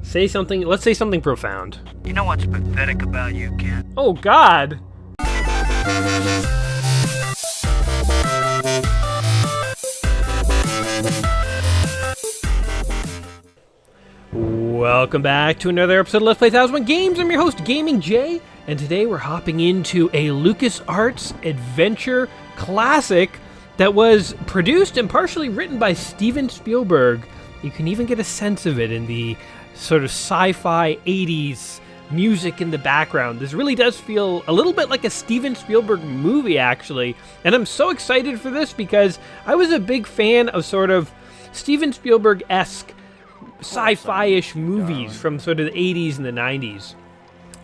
Say something. Let's say something profound. You know what's pathetic about you, kid? Oh, God. Welcome back to another episode of Let's Play 1001 Games. I'm your host, Gaming Jay, and today we're hopping into a LucasArts adventure classic that was produced and partially written by Steven Spielberg. You can even get a sense of it in the sort of sci-fi 80s music in the background. This really does feel a little bit like a Steven Spielberg movie, actually, and I'm so excited for this because I was a big fan of sort of Steven Spielberg-esque sci-fi-ish movies from sort of the 80s and the 90s.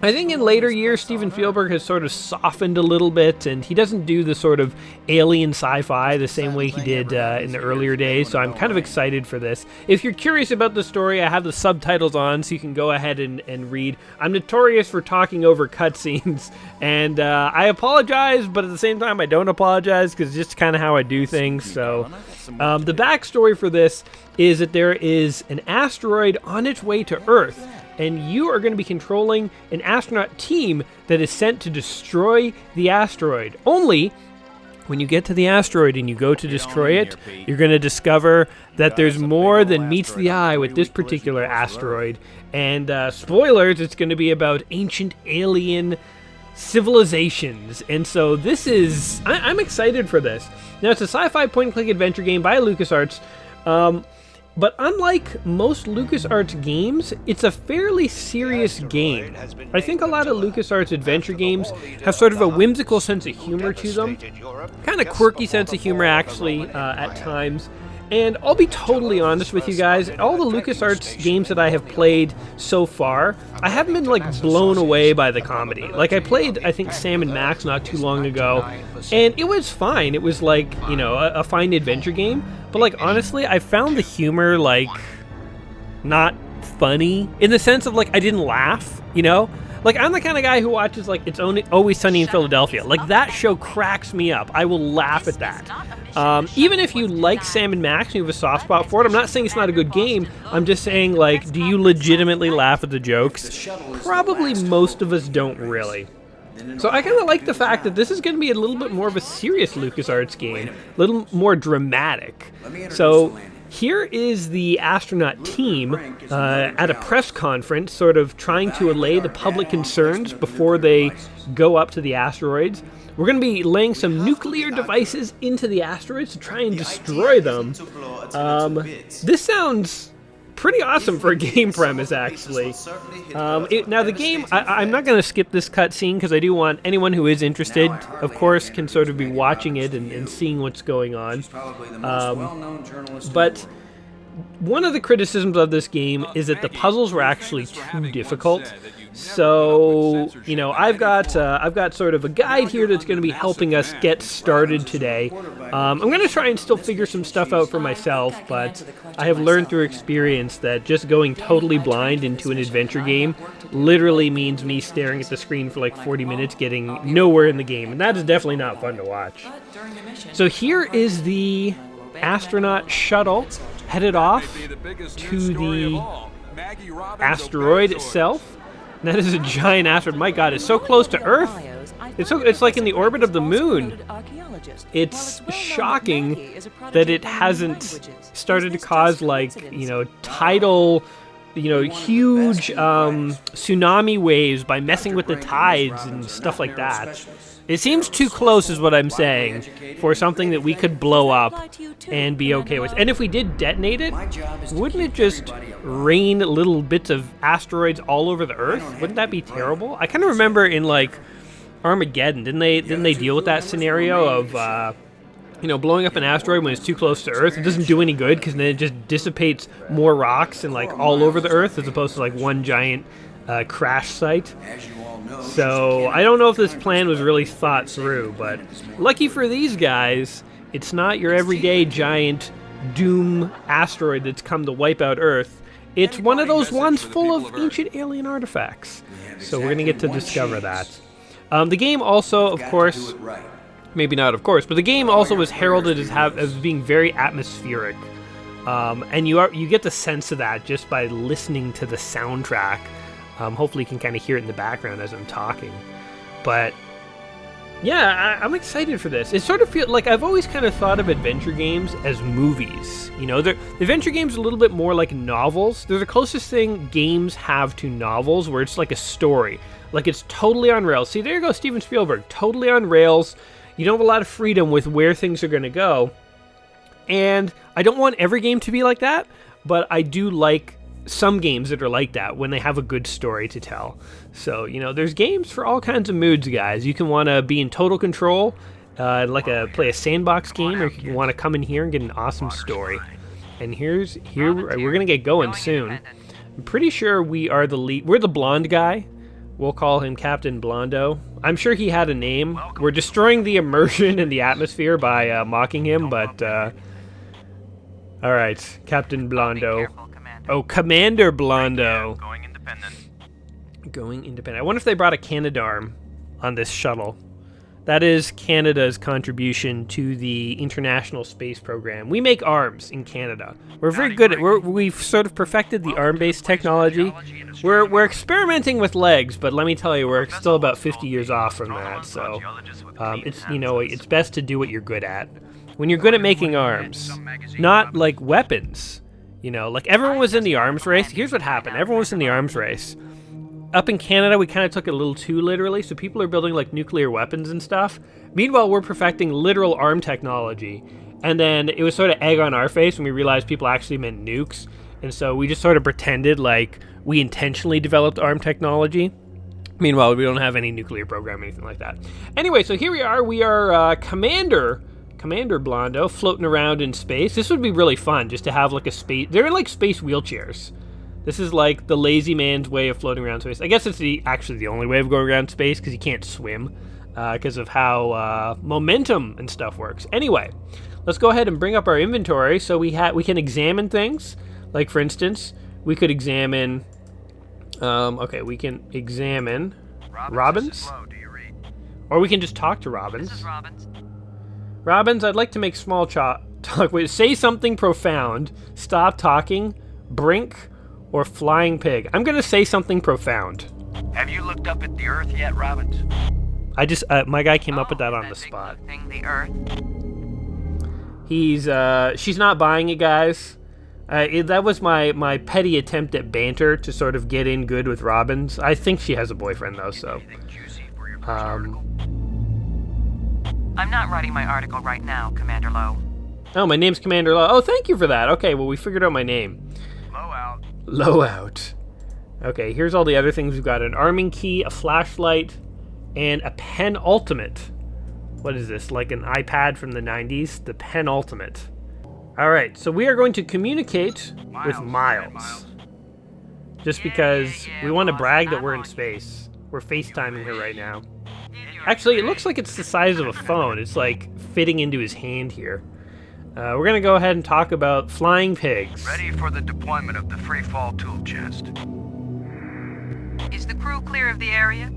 I think in later years, Steven Spielberg has sort of softened a little bit, and he doesn't do the sort of alien sci-fi the same way he did in the earlier days, so I'm kind of excited for this. If you're curious about the story, I have the subtitles on, so you can go ahead and read. I'm notorious for talking over cutscenes, and I apologize, but at the same time, I don't apologize, because it's just kind of how I do things. So the backstory for this is that there is an asteroid on its way to Earth, and you are going to be controlling an astronaut team that is sent to destroy the asteroid. Only, when you get to the asteroid and you go to destroy it, you're going to discover that there's more than meets the eye with this particular asteroid. And spoilers, it's going to be about ancient alien civilizations. And so this is... I'm excited for this. Now, it's a sci-fi point-and-click adventure game by LucasArts. But unlike most LucasArts games, it's a fairly serious game. I think a lot of LucasArts adventure games have sort of a whimsical sense of humor to them. Kind of quirky sense of humor, actually, at times. And I'll be totally honest with you guys, all the LucasArts games that I have played so far, I haven't been, like, blown away by the comedy. Like, I played, I think, Sam and Max not too long ago, and it was fine. It was, like, you know, a fine adventure game. But, like, honestly, I found the humor, like, not funny. In the sense of, like, I didn't laugh, you know? Like, I'm the kind of guy who watches, like, It's Always Sunny in Philadelphia. Like, that show cracks me up. I will laugh at that. Even if you like Sam and Max and you have a soft spot for it, I'm not saying it's not a good game. I'm just saying, like, do you legitimately laugh at the jokes? Probably most of us don't really. So I kind of like the fact that this is going to be a little bit more of a serious LucasArts game, a little more dramatic. So here is the astronaut team at a press conference, sort of trying to allay the public concerns before they go up to the asteroids. We're going to be laying some nuclear devices into the asteroids to try and destroy them. This sounds pretty awesome for a game premise, actually. Now, the game, I'm not going to skip this cutscene because I do want anyone who is interested, of course, can sort of be watching it and seeing what's going on. But one of the criticisms of this game is that the puzzles were actually too difficult. So, you know, I've got sort of a guide here that's going to be helping us get started today. I'm going to try and still figure some stuff out for myself, but I have learned through experience that just going totally blind into an adventure game literally means me staring at the screen for like 40 minutes, getting nowhere in the game, and that is definitely not fun to watch. So here is the astronaut shuttle headed off to the asteroid itself. That is a giant asteroid. My God, it's so close to Earth. It's like in the orbit of the moon. It's shocking that it hasn't started to cause, like, you know, tidal, you know, huge tsunami waves by messing with the tides and stuff like that. It seems too close is what I'm saying for something that we could blow up and be okay with. And if we did detonate it, wouldn't it just rain little bits of asteroids all over the Earth? Wouldn't that be terrible? I kind of remember in, like, Armageddon, didn't they deal with that scenario of you know, blowing up an asteroid when it's too close to Earth? It doesn't do any good because then it just dissipates more rocks and, like, all over the Earth as opposed to, like, one giant crash site. So I don't know if this plan was really thought through, but lucky for these guys, it's not your everyday giant doom asteroid that's come to wipe out Earth. It's one of those ones full of ancient alien artifacts. So we're going to get to discover that. The game also, of course, maybe not of course, but the game also was heralded as being very atmospheric. And you get the sense of that just by listening to the soundtrack. Hopefully you can kind of hear it in the background as I'm talking. But yeah, I'm excited for this. It sort of feels like I've always kind of thought of adventure games as movies. You know, the adventure games are a little bit more like novels. They're the closest thing games have to novels, where it's like a story. Like it's totally on rails. See, there you go, Steven Spielberg. Totally on rails. You don't have a lot of freedom with where things are going to go. And I don't want every game to be like that, but I do like some games that are like that when they have a good story to tell. So, you know, there's games for all kinds of moods, guys. You can want to be in total control, play a sandbox game, or you can want to come in here and get an awesome story. And here we're gonna get going soon. I'm pretty sure we are the lead. We're the blonde guy. We'll call him Captain Blondo. I'm sure he had a name. We're destroying the immersion in the atmosphere by mocking him, but all right, Captain Blondo. Oh, Commander Blondo. Going independent. I wonder if they brought a Canadarm on this shuttle. That is Canada's contribution to the International Space Program. We make arms in Canada. We're very good at. We've sort of perfected the arm-based technology. We're experimenting with legs, but let me tell you, we're still about 50 years off from that. So it's best to do what you're good at. When you're good at making arms, not like weapons. You know, like everyone was in the arms race. Here's what happened. Everyone was in the arms race. Up in Canada, we kind of took it a little too literally, so people are building like nuclear weapons and stuff. Meanwhile, we're perfecting literal arm technology. And then it was sort of egg on our face when we realized people actually meant nukes. And so we just sort of pretended like we intentionally developed arm technology. Meanwhile, we don't have any nuclear program or anything like that. Anyway, so here we are. We are Commander Blondo floating around in space. This would be really fun just to have like a space. They're in like space wheelchairs. This is like the lazy man's way of floating around space. I guess it's actually the only way of going around space because you can't swim because of how momentum and stuff works. Anyway, let's go ahead and bring up our inventory so we can examine things. Like for instance, we could examine. We can examine Robbins, or we can just talk to Robbins. This is Robbins. Robbins, I'd like to make small talk. Wait, say something profound. Stop talking. Brink. Or flying pig. I'm gonna say something profound. Have you looked up at the Earth yet, Robbins? I just my guy came up with that on the spot. Thing, the Earth. She's not buying it, guys. That was my petty attempt at banter to sort of get in good with Robbins. I think she has a boyfriend though, so. I'm not writing my article right now, Commander Lowe. Oh, my name's Commander Lowe. Oh, thank you for that. Okay, well we figured out my name. Low out. Okay, here's all the other things. We've got an arming key, a flashlight, and a penultimate. What is this? Like an iPad from the 90s? The penultimate. Alright, so we are going to communicate with Miles. Just because we want to brag that we're in space. We're FaceTiming her right now. Actually, it looks like it's the size of a phone. It's like fitting into his hand here. We're going to go ahead and talk about flying pigs. Ready for the deployment of the free fall tool chest. Is the crew clear of the area?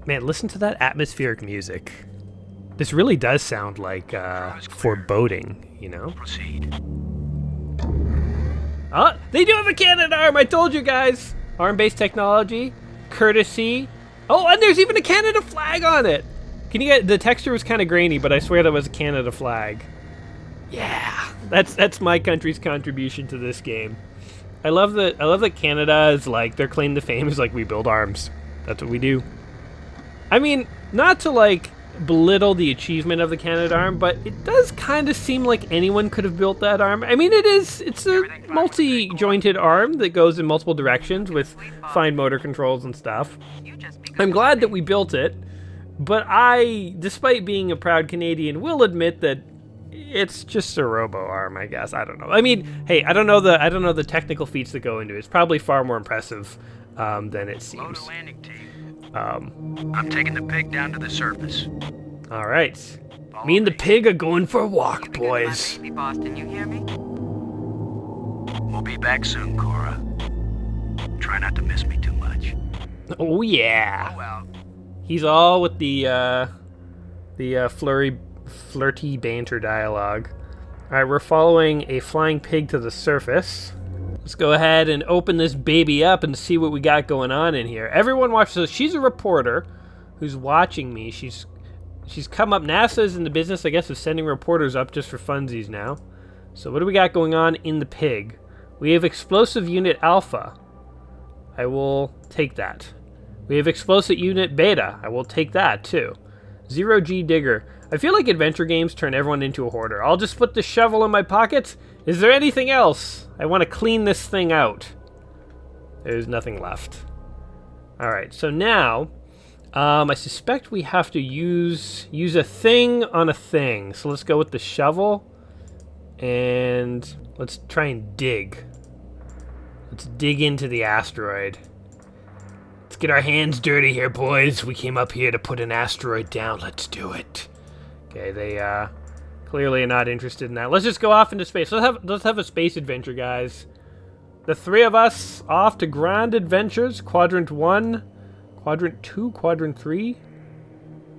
Man, listen to that atmospheric music. This really does sound like foreboding, you know? Proceed. Oh, they do have a Canadarm! I told you guys! Arm-based technology, courtesy. Oh, and there's even a Canada flag on it! Can you get the texture was kind of grainy, but I swear that was a Canada flag. Yeah, that's my country's contribution to this game. I love that Canada is like their claim to fame is like we build arms. That's what we do. I mean, not to like belittle the achievement of the Canadarm, but it does kind of seem like anyone could have built that arm. I mean, it's a multi-jointed arm that goes in multiple directions with fine motor controls and stuff. I'm glad that we built it, but I, despite being a proud Canadian, will admit that it's just a robo arm, I guess. I don't know. I mean, hey, I don't know the technical feats that go into it. It's probably far more impressive than it seems. I'm taking the pig down to the surface. All right. Me and the pig are going for a walk, boys. Baby Boston, you hear me? We'll be back soon, Cora. Try not to miss me too much. Oh yeah. Oh well. He's all with the flirty banter dialogue. Alright, we're following a flying pig to the surface. Let's go ahead and open this baby up and see what we got going on in here. Everyone watches. So she's a reporter who's watching me. She's come up. NASA's in the business, I guess, of sending reporters up just for funsies now. So what do we got going on in the pig? We have explosive unit alpha. I will take that. We have explosive unit beta. I will take that too. 0G digger. I feel like adventure games turn everyone into a hoarder. I'll just put the shovel in my pocket. Is there anything else? I want to clean this thing out. There's nothing left. Alright, so now, I suspect we have to use a thing on a thing. So let's go with the shovel, and let's try and dig. Let's dig into the asteroid. Let's get our hands dirty here, boys. We came up here to put an asteroid down. Let's do it. Okay, they clearly are not interested in that. Let's just go off into space. Let's have a space adventure, guys. The three of us off to grand adventures. Quadrant 1, Quadrant 2, Quadrant 3.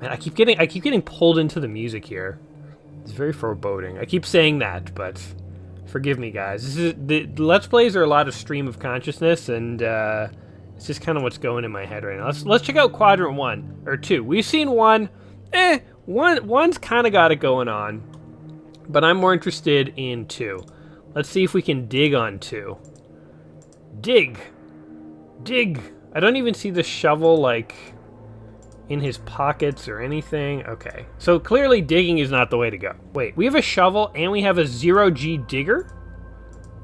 Man, I keep getting pulled into the music here. It's very foreboding. I keep saying that, but forgive me, guys. The Let's Plays are a lot of stream of consciousness, and it's just kind of what's going in my head right now. Let's check out Quadrant 1 or 2. We've seen 1. One's kind of got it going on, but I'm more interested in 2. Let's see if we can dig on 2. Dig. I don't even see the shovel, like, in his pockets or anything. Okay, so clearly digging is not the way to go. Wait, we have a shovel and we have a 0G digger?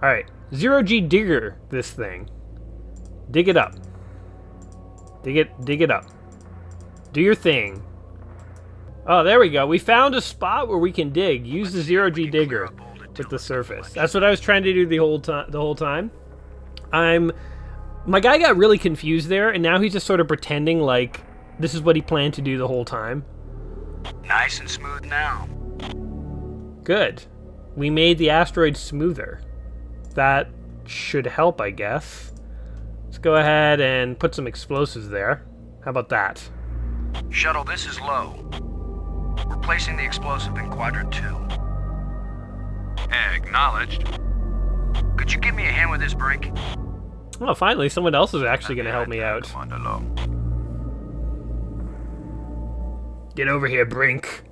Alright, 0G digger this thing. Dig it up. Dig it up. Do your thing. Oh, there we go. We found a spot where we can dig. Use the 0G digger with the surface. That's what I was trying to do the whole time. My guy got really confused there, and now he's just sort of pretending like this is what he planned to do the whole time. Nice and smooth now. Good. We made the asteroid smoother. That should help, I guess. Let's go ahead and put some explosives there. How about that? Shuttle, this is low. We're placing the explosive in Quadrant 2. Acknowledged. Could you give me a hand with this, Brink? Oh, finally, someone else is actually going to help me out. Get over here, Brink.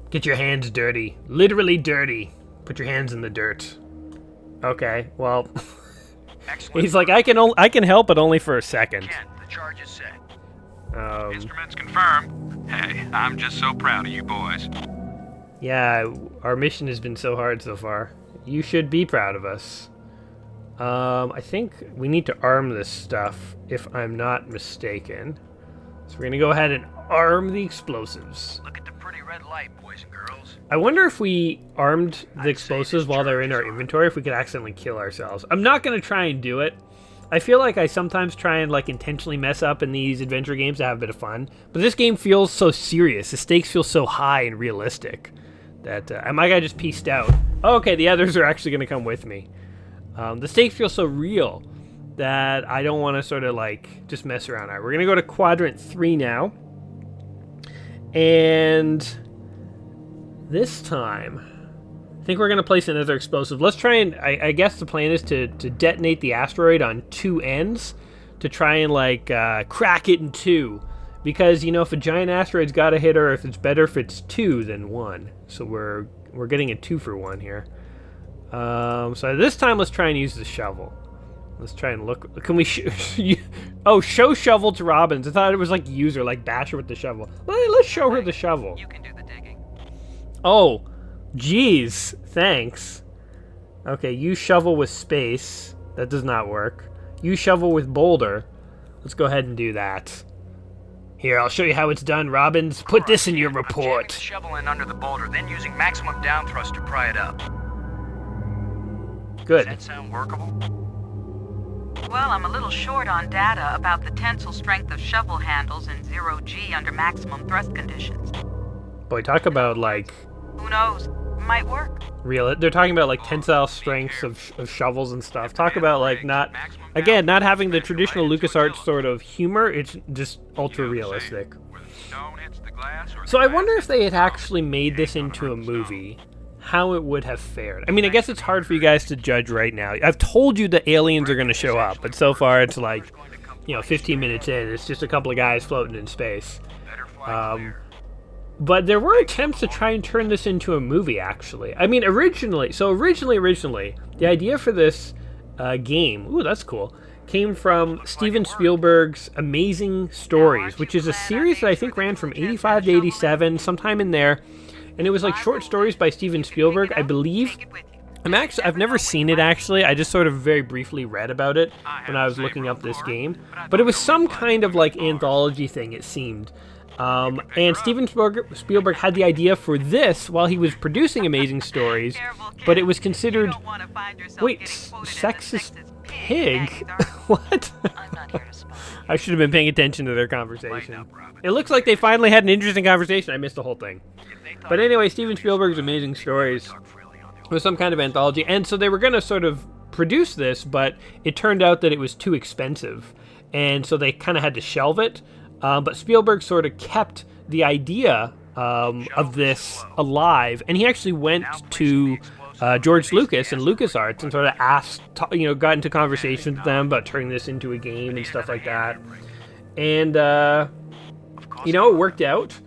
Get your hands dirty. Literally dirty. Put your hands in the dirt. Okay, well... He's like, I can help, but only for a second. Kent, the charge is set. Instruments confirmed. Hey, I'm just so proud of you boys. Yeah, our mission has been so hard so far. You should be proud of us. I think we need to arm this stuff, if I'm not mistaken. So we're gonna go ahead and arm the explosives. Look at the pretty red light, boys and girls. I wonder if we armed the explosives while they're in our inventory, if we could accidentally kill ourselves. I'm not gonna try and do it. I feel like I sometimes try and like intentionally mess up in these adventure games to have a bit of fun, but this game feels so serious. The stakes feel so high and realistic that my guy just pieced out. Oh, okay, the others are actually gonna come with me. The stakes feel so real that I don't want to sort of like just mess around. All right, we're gonna go to Quadrant 3 now, and this time I think we're gonna place another explosive. Let's try and I guess the plan is to detonate the asteroid on 2 ends to try and like crack it in 2, because you know, if a giant asteroid's got to hit Earth, it's better if it's 2 than 1. So we're getting a 2-for-1 here. So this time, let's try and use the shovel. Let's try and look. Can we show shovel to Robbins. I thought it was like use her, like bash her with the shovel. Let's show her the shovel. You can do the digging. Oh, geez, thanks. Okay, use shovel with space. That does not work. Use shovel with boulder. Let's go ahead and do that. Here, I'll show you how it's done, Robbins. Put this in your I'm jamming report. the shovel in under the boulder, then using maximum down thrust to pry it up. Good. Does that sound workable? Well, I'm a little short on data about the tensile strength of shovel handles in 0G under maximum thrust conditions. Boy, talk about like Who knows? Might work. real. They're talking about like tensile strengths of shovels and stuff. Talk about like not having the traditional LucasArts sort of humor. It's just ultra realistic. So I wonder if they had actually made this into a movie, how it would have fared. I mean, I guess it's hard for you guys to judge right now. I've told you the aliens are going to show up, but so far it's like, 15 minutes in, it's just a couple of guys floating in space. But there were attempts to try and turn this into a movie, actually. I mean, originally, the idea for this game, ooh, that's cool, came from Steven Spielberg's Amazing Stories, which is a series that I think ran from 85 to 87, sometime in there. And it was like short stories by Steven Spielberg, I believe. I've never seen it, actually. I just sort of very briefly read about it when I was looking up this game. But it was some kind of like anthology thing, it seemed. And Steven Spielberg had the idea for this while he was producing Amazing Stories, but it was considered, wait, sexist pig? What? I should have been paying attention to their conversation. It looks like they finally had an interesting conversation. I missed the whole thing. But anyway, Steven Spielberg's Amazing Stories was some kind of anthology, and so they were going to sort of produce this, but it turned out that it was too expensive, and so they kind of had to shelve it. But Spielberg sort of kept the idea of this alive, and he actually went to George Lucas and LucasArts and sort of got into conversation with them about turning this into a game and stuff like that. And, it worked out.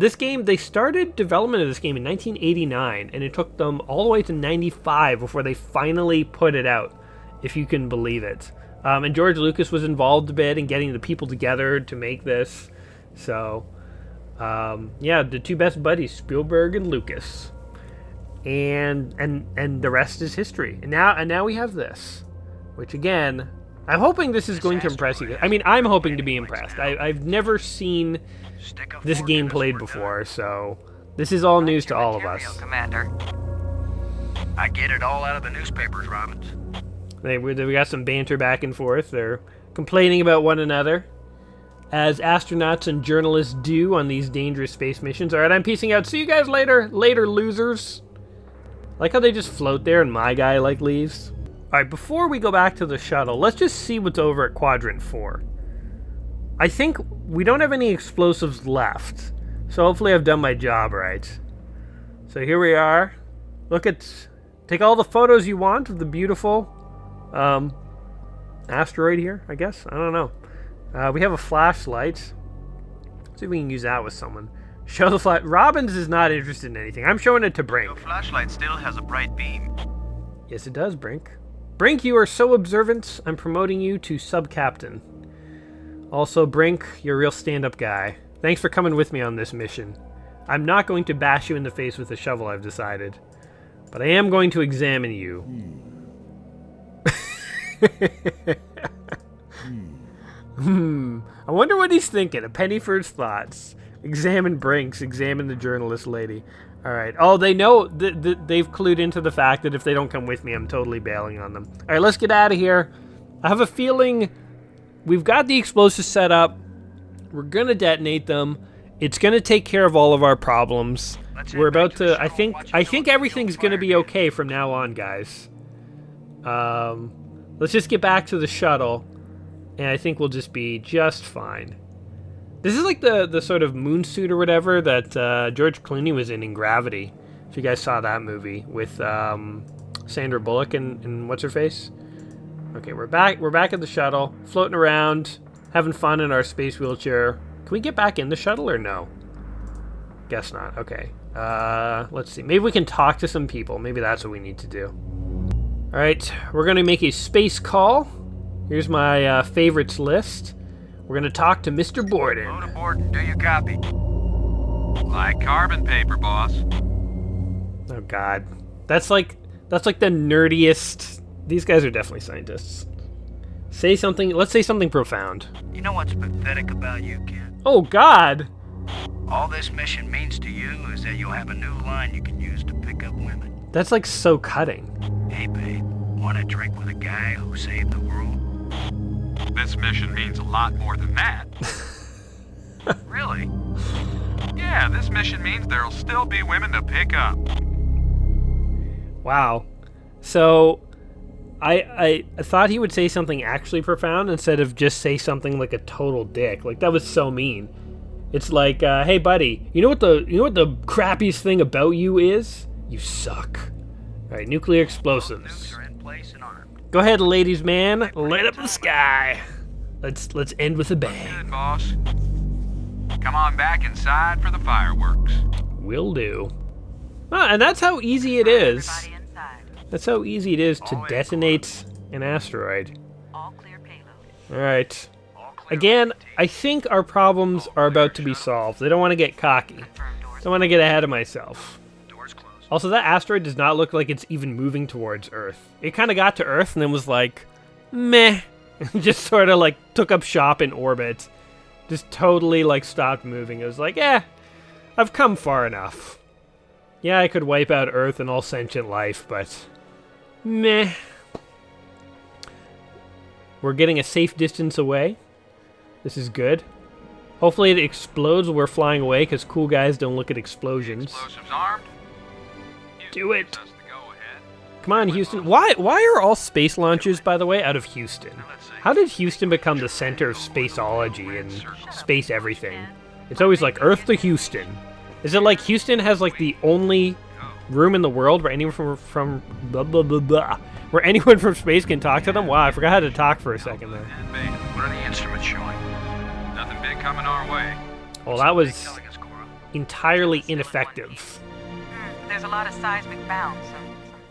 This game, they started development of this game in 1989, and it took them all the way to 95 before they finally put it out, if you can believe it. And George Lucas was involved a bit in getting the people together to make this. So, the two best buddies, Spielberg and Lucas. And the rest is history. And now we have this, which again, I'm hoping this is going to impress you. I mean, I'm hoping to be impressed. I've never seen this game played before, so this is all news to all of us. Commander. I get it all out of the newspapers, Robbins. We got some banter back and forth. They're complaining about one another, as astronauts and journalists do on these dangerous space missions. All right, I'm peacing out. See you guys later, losers. Like how they just float there and my guy leaves. All right, before we go back to the shuttle, let's just see what's over at Quadrant 4. I think we don't have any explosives left, so hopefully I've done my job right. So here we are. Take all the photos you want of the beautiful asteroid here, I guess. I don't know. We have a flashlight. Let's see if we can use that with someone. Show the flash. Robbins is not interested in anything. I'm showing it to Brink. Your flashlight still has a bright beam. Yes, it does, Brink. Brink, you are so observant. I'm promoting you to sub-captain. Also, Brink, you're a real stand-up guy. Thanks for coming with me on this mission. I'm not going to bash you in the face with a shovel, I've decided. But I am going to examine you. I wonder what he's thinking. A penny for his thoughts. Examine Brinks. Examine the journalist lady. All right. Oh, they know. They've clued into the fact that if they don't come with me, I'm totally bailing on them. All right, let's get out of here. I have a feeling we've got the explosives set up. We're going to detonate them. It's going to take care of all of our problems. We're about to... I think everything's going to be okay from now on, guys. Let's just get back to the shuttle, and I think we'll just be just fine. This is like the sort of moon suit or whatever that George Clooney was in Gravity. If you guys saw that movie with Sandra Bullock and what's her face? Okay, we're back at the shuttle, floating around, having fun in our space wheelchair. Can we get back in the shuttle or no? Guess not. Okay. Let's see. Maybe we can talk to some people. Maybe that's what we need to do. All right, we're going to make a space call. Here's my favorites list. We're going to talk to Mr. Borden. Load aboard and do you copy? Like carbon paper, boss. Oh, God. That's like the nerdiest... These guys are definitely scientists. Say something... Let's say something profound. You know what's pathetic about you, kid? Oh, God! All this mission means to you is that you'll have a new line you can use to pick up women. That's like so cutting. Hey, babe, want to drink with a guy who saved the world? This mission means a lot more than that. Really? Yeah, this mission means there'll still be women to pick up. Wow. So, I thought he would say something actually profound instead of just say something like a total dick. Like, that was so mean. It's like, hey, buddy, you know what the crappiest thing about you is? You suck. All right, nuclear explosives. Nukes are in place and armed. Go ahead, ladies man. Light up the sky. Let's end with a bang. Good, boss. Come on back inside for the fireworks. Will do. Ah, and that's how easy it is. Everybody inside. That's how easy it is to detonate an asteroid. All clear payload. All right. Again, I think our problems are about to be solved. I don't want to get cocky. Confirm doors. Don't want to get ahead of myself. Doors closed. Also, that asteroid does not look like it's even moving towards Earth. It kind of got to Earth and then was like, meh. Just sort of like took up shop in orbit. Just totally like stopped moving. It was like, I've come far enough. Yeah, I could wipe out Earth and all sentient life, but meh. We're getting a safe distance away. This is good. Hopefully it explodes when we're flying away, because cool guys don't look at explosions. Explosives armed. Do it. Gives us the go-ahead. Come on, Houston. Why are all space launches, by the way, out of Houston? How did Houston become the center of spaceology and space everything? It's always like Earth to Houston. Is it like Houston has like the only room in the world where anyone from blah blah blah blah, where anyone from space can talk to them? Wow, I forgot how to talk for a second there. And beta. What are the instruments showing? Nothing big coming our way. Well, that was Telling us, Cora. entirely ineffective. There's a lot of seismic bounce.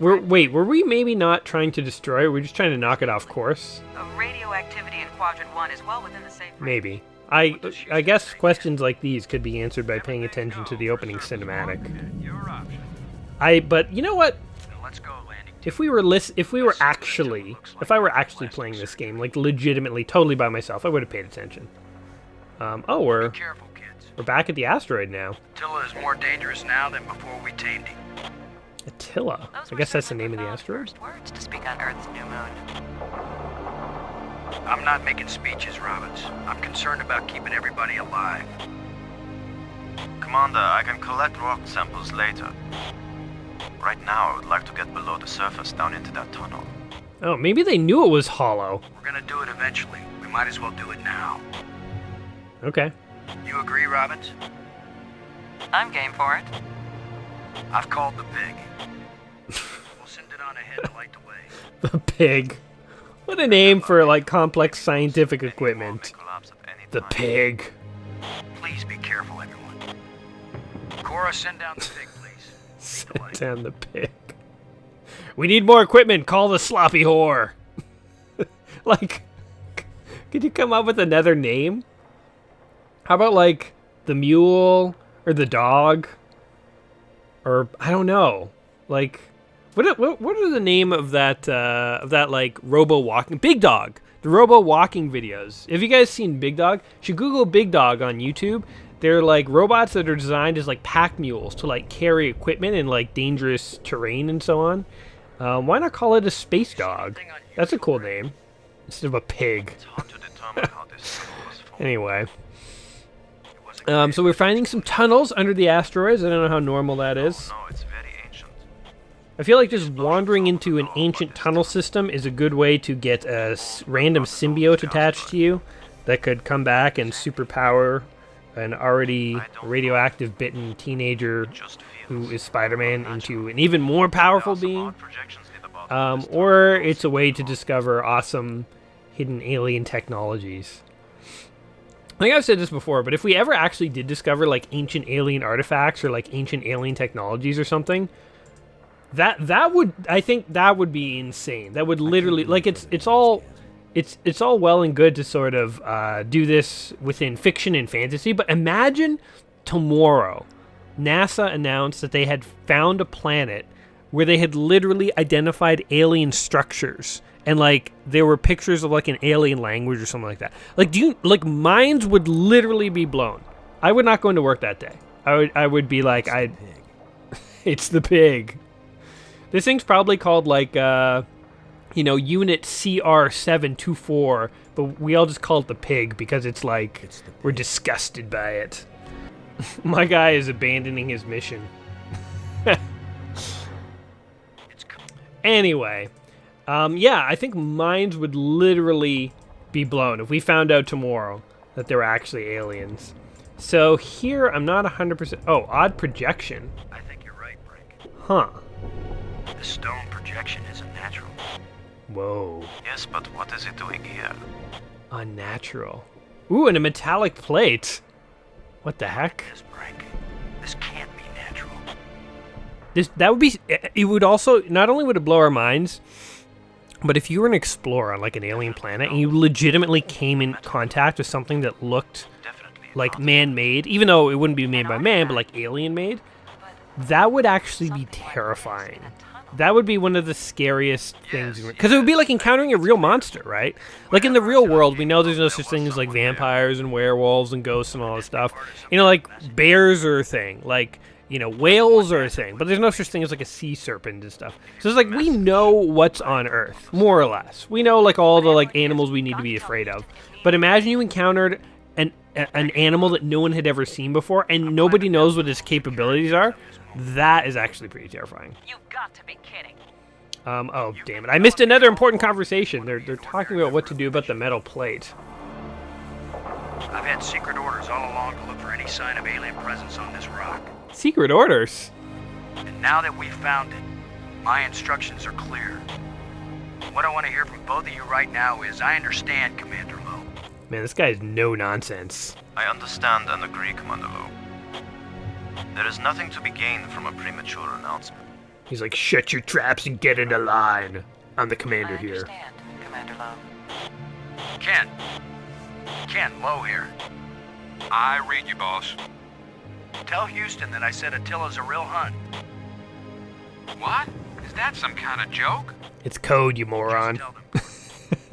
Were we maybe not trying to destroy it? We're just trying to knock it off course? Radioactivity in Quadrant 1 is well within the safe range. Maybe. I guess questions like these could be answered by paying attention to the opening cinematic. Your option. But you know what? Then let's go, landing. If I were actually playing this game, like legitimately, totally by myself, I would have paid attention. We're Careful, kids. back at the asteroid now. Attila is more dangerous now than before we tamed him. Attila. Those I were guess that's the some name of the profound asteroid. first words to speak on Earth's new moon. I'm not making speeches, Roberts. I'm concerned about keeping everybody alive. Commander, I can collect rock samples later. Right now, I would like to get below the surface down into that tunnel. Oh, maybe they knew it was hollow. We're gonna do it eventually. We might as well do it now. Okay. You agree, Roberts? I'm game for it. I've called the pig. We'll send it on ahead to light the way. The pig. What a name for like complex scientific equipment. Collapse at any The time. pig. Please be careful, everyone. Cora, send down the pig, please. Send down the pig. We need more equipment. Call the sloppy whore. Like, could you come up with another name? How about like the mule or the dog? Or I don't know. Like, what are the name of that like robo walking Big Dog? The robo walking videos. Have you guys seen Big Dog? You should Google Big Dog on YouTube. They're like robots that are designed as like pack mules to like carry equipment in like dangerous terrain and so on. Why not call it a space dog? That's a cool name instead of a pig. It's hard to determine how this symbol was formed. Anyway. So we're finding some tunnels under the asteroids. I don't know how normal that is. No, it's very ancient. I feel like just wandering into an ancient tunnel system is a good way to get a random symbiote attached to you that could come back and superpower an already radioactive bitten teenager Just who feels. is Spider-Man into an even more powerful There are some being. odd projections near the bottom of this Or tunnel. it's a way to discover awesome hidden alien technologies. I think I've said this before, but if we ever actually did discover like ancient alien artifacts or like ancient alien technologies or something, that would, I think that would be insane. That would literally, like, it's all well and good to sort of do this within fiction and fantasy, but imagine tomorrow NASA announced that they had found a planet where they had literally identified alien structures. And like there were pictures of like an alien language or something like that. Like minds would literally be blown. I would not go into work that day. I would be like it's the pig. This thing's probably called like Unit CR724, but we all just call it the pig because it's like we're disgusted by it. My guy is abandoning his mission. Anyway. I think minds would literally be blown if we found out tomorrow that they were actually aliens. So here, I'm not 100%... Oh, odd projection. I think you're right, Brink. Huh. The stone projection isn't natural. Whoa. Yes, but what is it doing here? Unnatural. Ooh, and a metallic plate. What the heck? This break. This can't be natural. That would be. It would also, not only would it blow our minds, but if you were an explorer on like an alien planet and you legitimately came in contact with something that looked Definitely like not. man-made, even though it wouldn't be made by man, but like alien-made, that would actually be terrifying. That would be one of the scariest things, because it would be like encountering a real monster, right? Like in the real world, we know there's no such thing as like vampires and werewolves and ghosts and all this stuff. You know, like bears are a thing, like, you know, whales are a thing, but there's no such thing as like a sea serpent and stuff. So it's like we know what's on Earth, more or less. We know like all the like animals we need to be afraid of. But imagine you encountered an animal that no one had ever seen before and nobody knows what its capabilities are. That is actually pretty terrifying. You've got to be kidding. Oh, damn it. I missed another important conversation. They're talking about what to do about the metal plate. I've had secret orders all along to look for any sign of alien presence on this rock. Secret orders? And now that we've found it, my instructions are clear. What I want to hear from both of you right now is, I understand, Commander Lowe. Man, this guy is no nonsense. I understand and agree, Commander Lowe. There is nothing to be gained from a premature announcement. He's like, shut your traps and get into line. I'm the commander I here. understand, Commander Lowe. Ken, Lowe here. I read you, boss. Tell Houston that I said Attila's a real hunt. What? Is that some kind of joke? It's code, you moron. Just tell them.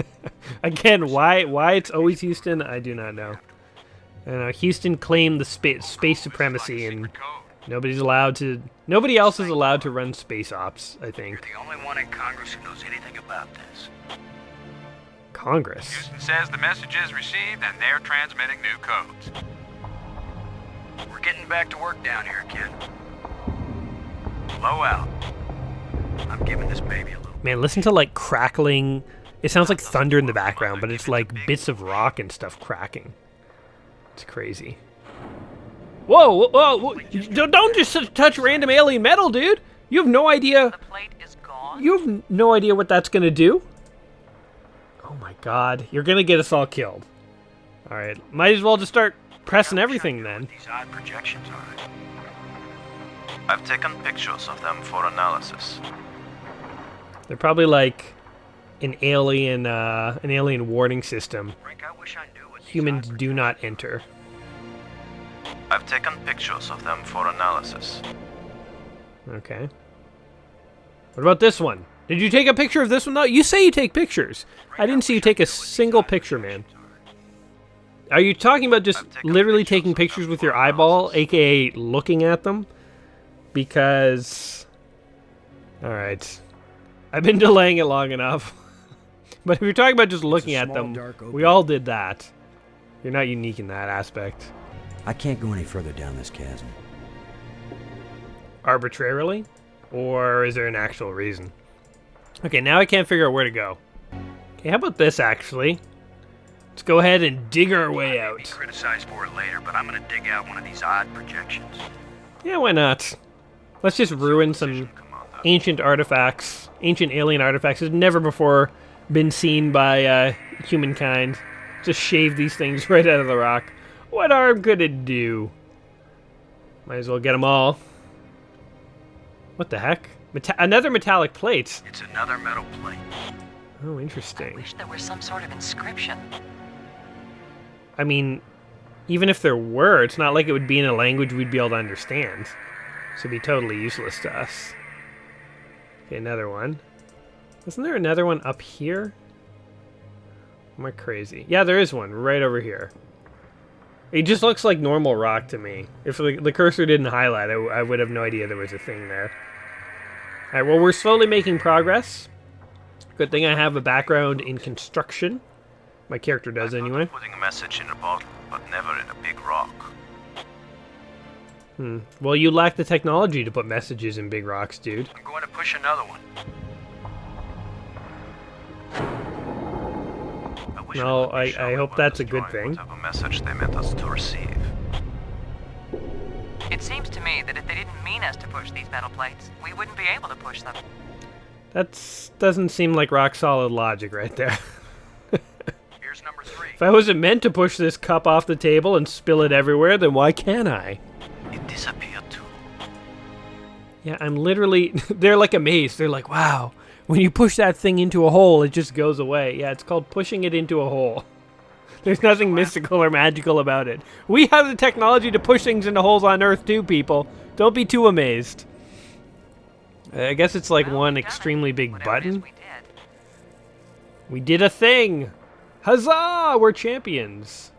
Again, why it's always Houston, I do not know. Houston claimed the space supremacy, and Secret code. nobody else is allowed to run space ops, I think. You're the only one in Congress who knows anything about this. Congress. Houston says the message is received and they're transmitting new codes. We're getting back to work down here, Ken. Low out. I'm giving this baby a little. Man, listen to like crackling. It sounds like thunder in the background, but it's like bits of rock and stuff cracking. It's crazy. Whoa, whoa, don't just touch random alien metal, dude. You have no idea. The plate is gone. You have no idea what that's gonna do. Oh my god, you're gonna get us all killed. All right, might as well just start pressing everything then. These odd projections are. I've taken pictures of them for analysis. They're probably like an alien warning system. Frank, I wish I knew what these Humans odd do not enter. I've taken pictures of them for analysis. Okay. What about this one? Did you take a picture of this one? No, you say you take pictures. I didn't see you take a single picture, man. Are you talking about just literally taking pictures with your eyeball, aka looking at them? Because... Alright. I've been delaying it long enough. But if you're talking about just looking at them, we all did that. You're not unique in that aspect. I can't go any further down this chasm. Arbitrarily? Or is there an actual reason? Okay, now I can't figure out where to go. Okay, how about this, actually? Let's go ahead and dig our way Be out. criticized for it later, but I'm gonna dig out one of these odd projections. Yeah, why not? Let's just ruin some ancient artifacts. Ancient alien artifacts has never before been seen by humankind. Just shave these things right out of the rock. What harm could it do? Might as well get them all. What the heck? Another metallic plate. It's another metal plate. Oh, I interesting. wish there were some sort of inscription. I mean, even if there were, it's not like it would be in a language we'd be able to understand. So it'd be totally useless to us. Okay, another one. Isn't there another one up here? Am I crazy? Yeah, there is one right over here. It just looks like normal rock to me. If the cursor didn't highlight, I would have no idea there was a thing there. Alright, well, we're slowly making progress. Good thing I have a background in construction. My character does, I thought anyway. of putting a message in a bottle, but never in a big rock. Well, you lack the technology to put messages in big rocks, dude. I'm going to push another one. wish No, Would be I hope sure that's a we good destroy thing. whatever message they meant us to receive. It seems to me that if they didn't mean us to push these metal plates, we wouldn't be able to push them. That doesn't seem like rock solid logic right there. Here's number 3. If I wasn't meant to push this cup off the table and spill it everywhere, then why can't I? It disappeared too. Yeah, I'm literally... They're like amazed. They're like, wow, when you push that thing into a hole, it just goes away. Yeah, it's called pushing it into a hole. There's nothing mystical or magical about it. We have the technology to push things into holes on Earth too, people. Don't be too amazed. I guess it's like Well, one we done it. extremely big Whatever it is button. we did. We did a thing! Huzzah! We're champions!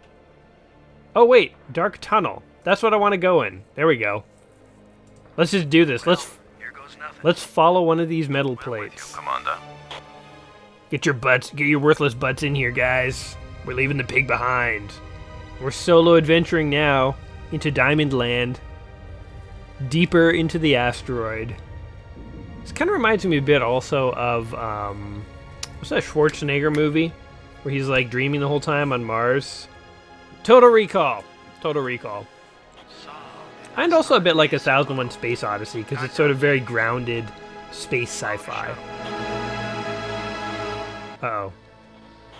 Oh wait, dark tunnel. That's what I want to go in. There we go. Let's just do this. Here goes nothing. Let's follow one of these metal With you, plates. Commander. Get your worthless butts in here, guys. We're leaving the pig behind. We're solo adventuring now into Diamond Land. Deeper into the asteroid. This kind of reminds me a bit also of, what's that Schwarzenegger movie? Where he's like dreaming the whole time on Mars. Total Recall. Total Recall. And also a bit like 1001 Space Odyssey, because it's sort of very grounded space sci-fi. Uh-oh.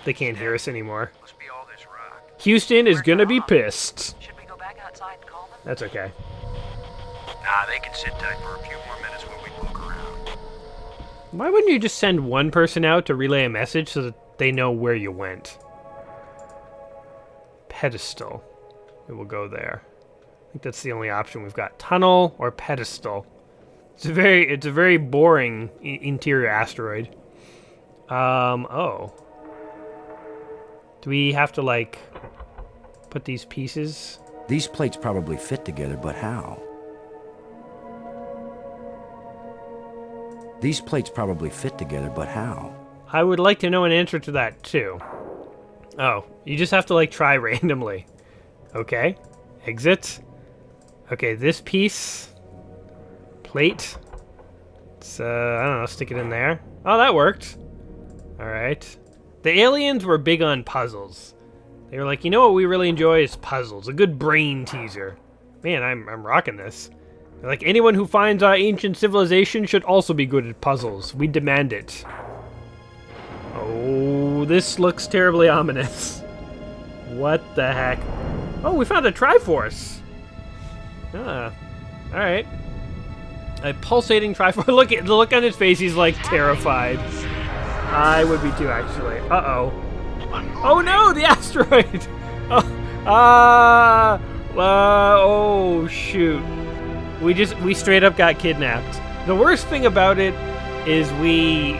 They can't hear us anymore. Must be all this rock. Houston is gonna be pissed. Should we go back outside and call them? That's okay. Nah, they can sit tight for a few more minutes while we poke around. Why wouldn't you just send one person out to relay a message so that they know where you went? Pedestal. It will go there. I think that's the only option we've got. Tunnel or pedestal. It's a very boring interior asteroid. Oh. Do we have to, like, put these pieces? These plates probably fit together, but how? These plates probably fit together, but how? I would like to know an answer to that, too. Oh, you just have to, like, try randomly. Okay. Exit. Okay, this piece. Plate. It's, I don't know, stick it in there. Oh, that worked. Alright. The aliens were big on puzzles. They were like, you know what we really enjoy is puzzles. A good brain teaser. Man, I'm rocking this. They're like, anyone who finds our ancient civilization should also be good at puzzles. We demand it. Oh, this looks terribly ominous. What the heck? Oh, we found a Triforce. Ah, alright. A pulsating Triforce. Look at the look on his face, he's like terrified. I would be too, actually. Uh-oh. Oh no, the asteroid! Oh, shoot. We straight up got kidnapped. The worst thing about it is we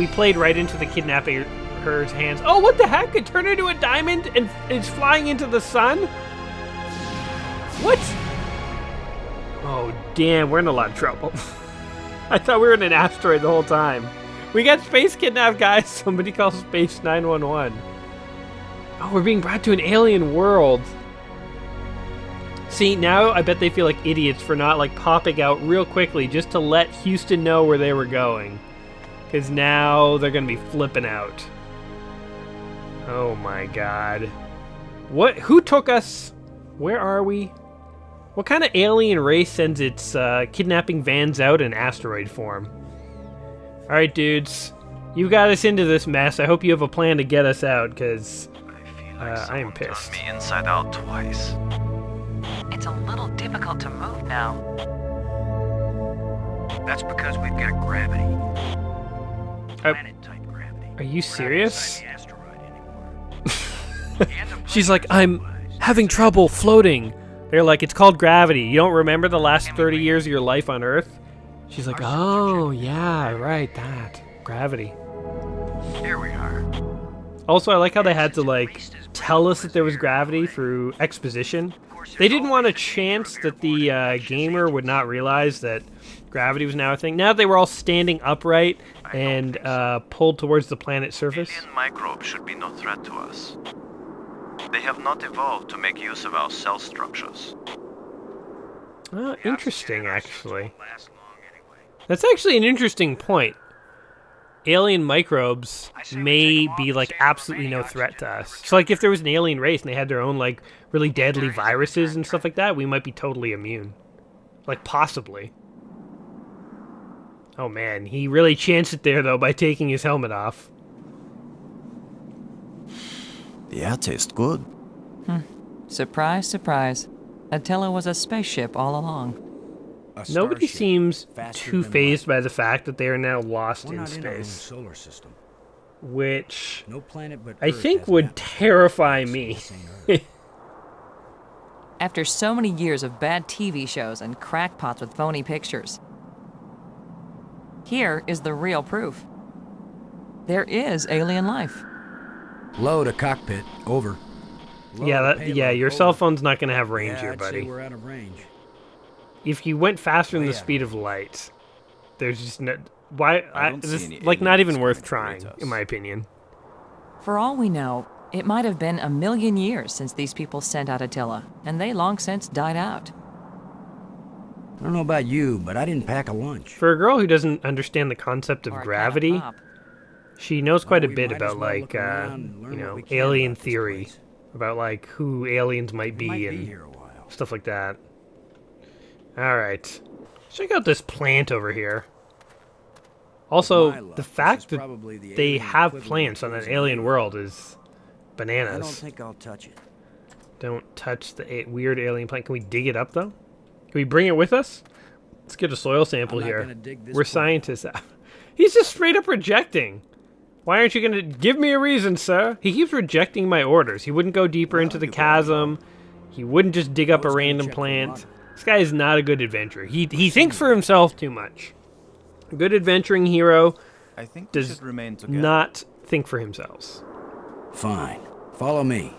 played right into the kidnapper's hands. Oh, what the heck? It turned into a diamond and it's flying into the sun? What? Oh, damn, we're in a lot of trouble. I thought we were in an asteroid the whole time. We got space kidnapped, guys. Somebody call Space 911. Oh, we're being brought to an alien world. See, now I bet they feel like idiots for not, like, popping out real quickly just to let Houston know where they were going. Because now they're going to be flipping out. Oh my god. What? Who took us? Where are we? What kind of alien race sends its kidnapping vans out in asteroid form? Alright, dudes. You got us into this mess. I hope you have a plan to get us out, because I am pissed. Turned me inside out twice. It's a little difficult to move now. That's because we've got gravity. Planet-type gravity. Are you We're not serious? inside the asteroid anymore. And the She's like, planet I'm wise, having trouble floating. They're like, it's called gravity. You don't remember the last 30 years of your life on Earth? She's like, oh, yeah, right, that. Gravity. Here we are. Also, I like how they had to, like, tell us that there was gravity through exposition. They didn't want a chance that the gamer would not realize that gravity was now a thing. Now they were all standing upright and pulled towards the planet's surface. Alien microbes should be no threat to us. They have not evolved to make use of our cell structures. Oh, interesting, actually. Last long anyway. That's actually an interesting point. alien microbes may be like absolutely no threat to us. So like if there was an alien race and they had their own like really deadly viruses and stuff like that, we might be totally immune. Like possibly. Oh man, he really chanced it there though by taking his helmet off. The air tastes good. Surprise, surprise. Attila was a spaceship all along. Nobody seems too fazed by the fact that they are now lost We're in not in our own space, solar system. which No planet but I Earth think has would maps. terrify me. This ain't Earth. After so many years of bad TV shows and crackpots with phony pictures, here is the real proof. There is alien life. Low to cockpit. Over. Low Yeah, to yeah, payload, your over. cell phone's not going to have range Yeah, here, I'd say buddy. we're out of range. If you went faster than the yeah. speed of light, there's just no... Why? don't This see any like not even aliens worth trying to trying, hurt us. in my opinion. For all we know, it might have been 1,000,000 years since these people sent out Attila, and they long since died out. I don't know about you, but I didn't pack a lunch. For a girl who doesn't understand the concept of Or a can gravity, pop. she knows quite a we bit might as about well like look around and learn you what know, we can alien about this theory, place. about like who aliens might We be might and be here a while. stuff like that. All right, check out this plant over here. Also, My luck, the this fact is that probably the they alien have equivalent plants of on an frozen alien lava. world is I don't bananas. think I'll touch it. Don't touch the weird alien plant. Can we dig it up though? Can we bring it with us? Let's get a soil sample I'm not here. gonna dig this We're plant. scientists. He's just straight up rejecting. Why aren't you gonna give me a reason, sir? He keeps rejecting my orders. He wouldn't go deeper into the chasm. He wouldn't just dig up a Always gotta random check for plant. water. This guy is not a good adventurer. He thinks for himself too much. A good adventuring hero I think we does should remain together. not think for himself. Fine. Follow me.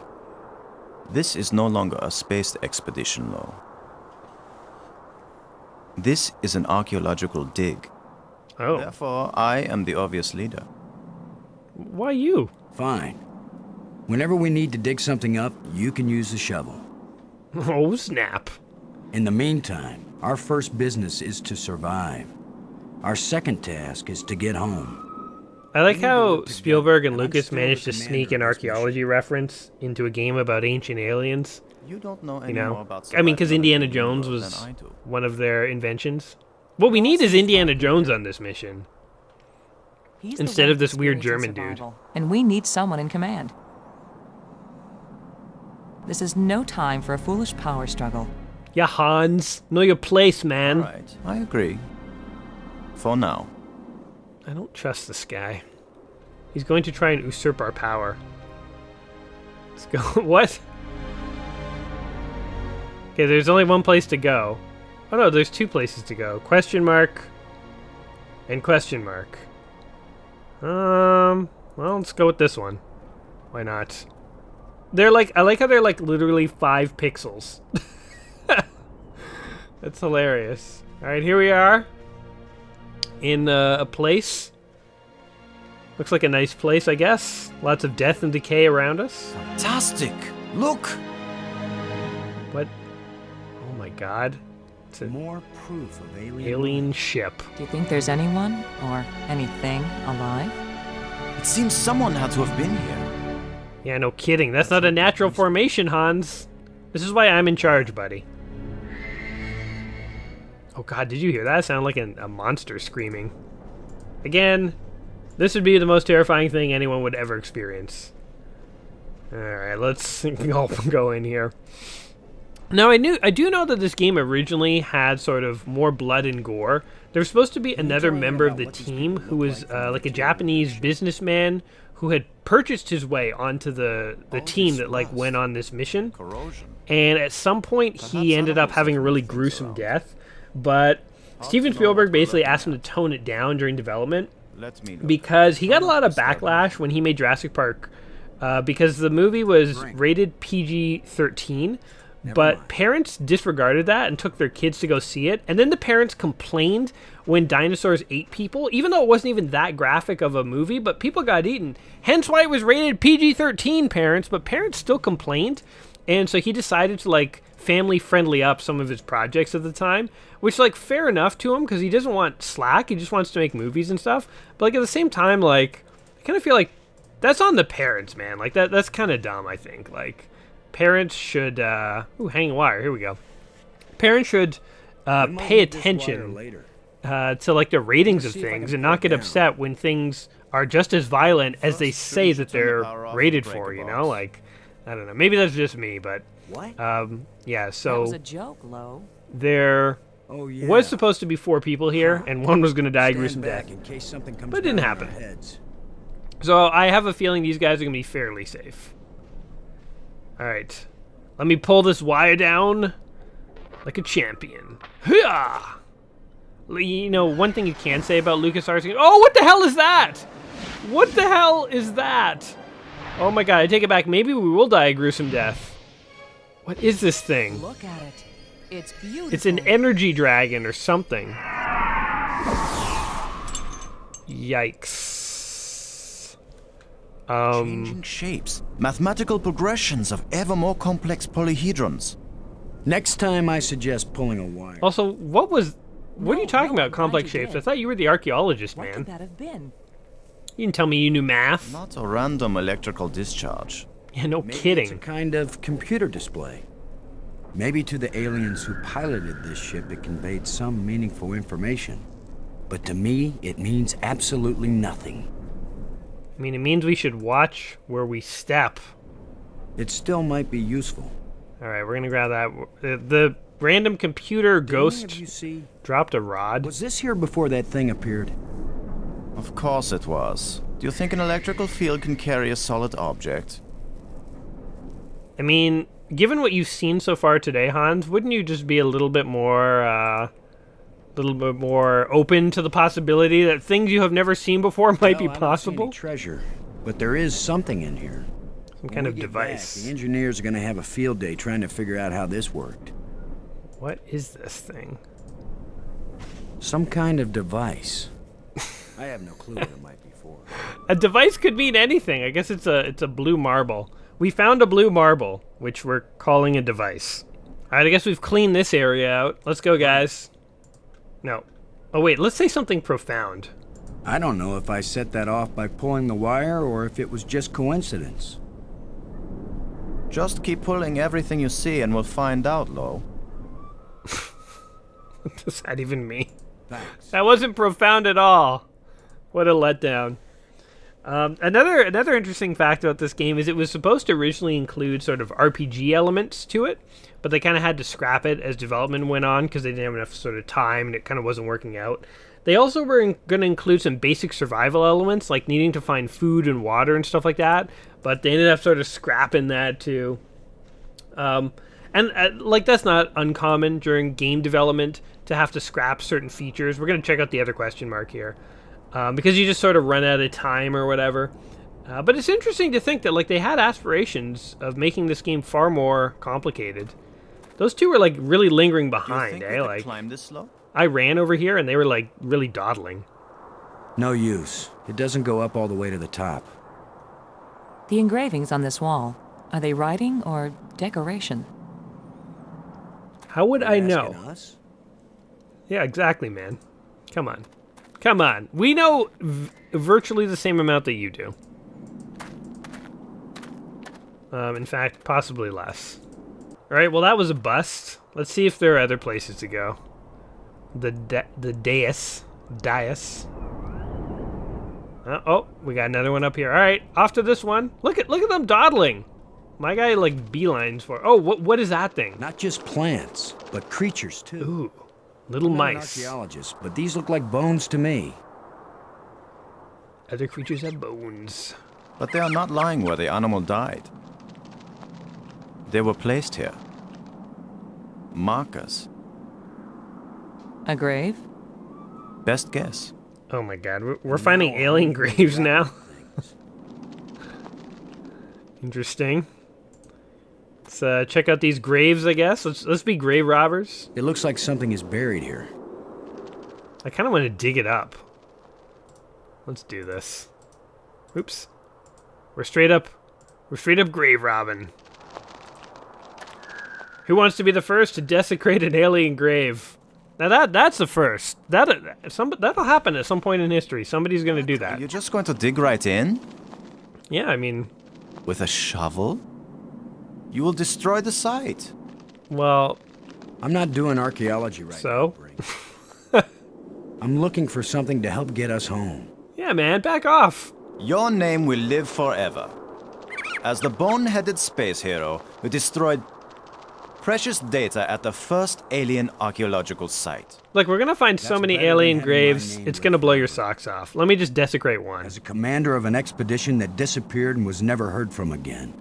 This is no longer a space expedition, Lo. This is an archaeological dig. Oh, Therefore, I am the obvious leader. why you? Fine. Whenever we need to dig something up, you can use the shovel. Oh, snap. In the meantime, our first business is to survive. Our second task is to get home. I like We need to how work together, Spielberg and and I'm Lucas still the managed to commander sneak of an this archaeology reference into a game about ancient aliens. You don't know any You know, more about I mean, because survival Indiana than Jones you know was than I do. one of their inventions. What we need is Indiana Jones on this mission. He's the Instead one of this weird experiencing German dude. survival, and we need someone in command. This is no time for a foolish power struggle. Yeah, Hans, know your place, man. Right, I agree. For now. I don't trust this guy. He's going to try and usurp our power. Let's go. What? Okay, there's only one place to go. Oh no, there's two places to go. Question mark and question mark. Well, let's go with this one. Why not? They're like, I like how they're like literally 5 pixels. That's hilarious. All right, here we are in a place. Looks like a nice place, I guess. Lots of death and decay around us. Fantastic! Look! What? Oh my god. It's an More proof of alien ship. Do you think there's anyone or anything alive? It seems someone had to have been here. Yeah, no kidding. That's not a natural formation, Hans. This is why I'm in charge, buddy. Oh god, did you hear that? It sounded like a monster screaming. Again, this would be the most terrifying thing anyone would ever experience. Alright, let's go in here. Now, I do know that this game originally had sort of more blood and gore. There was supposed to be another member of the team who was like a Japanese businessman who had purchased his way onto the team that like went on this mission. Corrosion. And at some point, he ended up having a really gruesome death. But Steven Spielberg basically asked him to tone it down during development Let me look. because he got a lot of backlash when he made Jurassic Park because the movie was rated PG-13. But parents disregarded that and took their kids to go see it. And then the parents complained when dinosaurs ate people, even though it wasn't even that graphic of a movie, but people got eaten. Hence why it was rated PG-13, parents. But parents still complained. And so he decided to, like, family-friendly up some of his projects at the time, which, like, fair enough to him, because he doesn't want slack, he just wants to make movies and stuff, but, like, at the same time, like, I kind of feel like that's on the parents, man. Like, that's kind of dumb, I think. Like, parents should, ooh, hanging wire, here we go. Parents should pay attention to, like, the ratings of things and not get upset when things are just as violent as they say that they're rated for, you know? Like, I don't know. Maybe that's just me, but... What? Yeah, so... That was a joke, Lo. There was supposed to be 4 people here, and one was going to die a gruesome death. But it didn't happen. So I have a feeling these guys are going to be fairly safe. Alright. Let me pull this wire down like a champion. Hoo-yah! You know, one thing you can say about LucasArts... Oh, what the hell is that? What the hell is that? Oh my god, I take it back. Maybe we will die a gruesome death. What is this thing? Look at it. It's beautiful. It's an energy dragon or something. Yikes. Changing shapes, mathematical progressions of ever more complex polyhedrons. Next time I suggest pulling a wire. Also, what are you talking about, complex shapes? I thought you were the archaeologist, man. What could that have been? You didn't tell me you knew math. Not a random electrical discharge. Yeah, no Maybe kidding. It's a kind of computer display. Maybe to the aliens who piloted this ship it conveyed some meaningful information. But to me, it means absolutely nothing. I mean, it means we should watch where we step. It still might be useful. Alright, we're gonna grab that. The random computer ghost Did you see? dropped a rod. Was this here before that thing appeared? Of course it was. Do you think an electrical field can carry a solid object? I mean, given what you've seen so far today, Hans, wouldn't you just be a little bit more open to the possibility that things you have never seen before might be Well, I don't see possible? any treasure, but there is something in here. Some kind of When we get device. back, the engineers are going to have a field day trying to figure out how this worked. What is this thing? Some kind of device. I have no clue what it might be for. A device could mean anything. I guess it's a blue marble. We found a blue marble, which we're calling a device. Alright, I guess we've cleaned this area out. Let's go, guys. No. Oh, wait, let's say something profound. I don't know if I set that off by pulling the wire or if it was just coincidence. Just keep pulling everything you see and we'll find out, Lo. What does that even mean? Thanks. That wasn't profound at all. What a letdown. Another interesting fact about this game is it was supposed to originally include sort of RPG elements to it, but they kind of had to scrap it as development went on because they didn't have enough sort of time and it kind of wasn't working out. They also were going to include some basic survival elements like needing to find food and water and stuff like that, but they ended up sort of scrapping that too. Like that's not uncommon during game development to have to scrap certain features. We're going to check out the other question mark here. Because you just sort of run out of time or whatever. But it's interesting to think that like they had aspirations of making this game far more complicated. Those two were like really lingering behind, Do you think we could Like climb this slope? I ran over here and they were like really dawdling. No use. It doesn't go up all the way to the top. The engravings on this wall, are they writing or decoration? How would I Asking know? us? Yeah, exactly, man. Come on. Come on. We know virtually the same amount that you do. In fact, possibly less. Alright, well that was a bust. Let's see if there are other places to go. The dais. Oh, we got another one up here. Alright, off to this one. Look at them dawdling. My guy like beelines for... Oh, what is that thing? Not just plants, but creatures too. Ooh, little I'm not an mice. archaeologist, but these look like bones to me. Other creatures have bones. But they are not lying where the animal died. They were placed here. Markers. A grave? Best guess. Oh my god, we're finding alien graves now. Interesting. Let's check out these graves, I guess. Let's be grave robbers. It looks like something is buried here. I kind of want to dig it up. Let's do this. Oops. We're straight up grave robbing. Who wants to be the first to desecrate an alien grave? Now that's the first. That'll happen at some point in history. Somebody's going to do that. You're just going to dig right in? Yeah, I mean... With a shovel? You will destroy the site. Well... I'm not doing archaeology right now, Brink. I'm looking for something to help get us home. Yeah, man, back off. Your name will live forever. As the bone-headed space hero who destroyed precious data at the first alien archaeological site. Look, we're gonna find so That's many better alien than having my graves, name it's gonna blow your forever. socks off. Let me just desecrate one. As a commander of an expedition that disappeared and was never heard from again.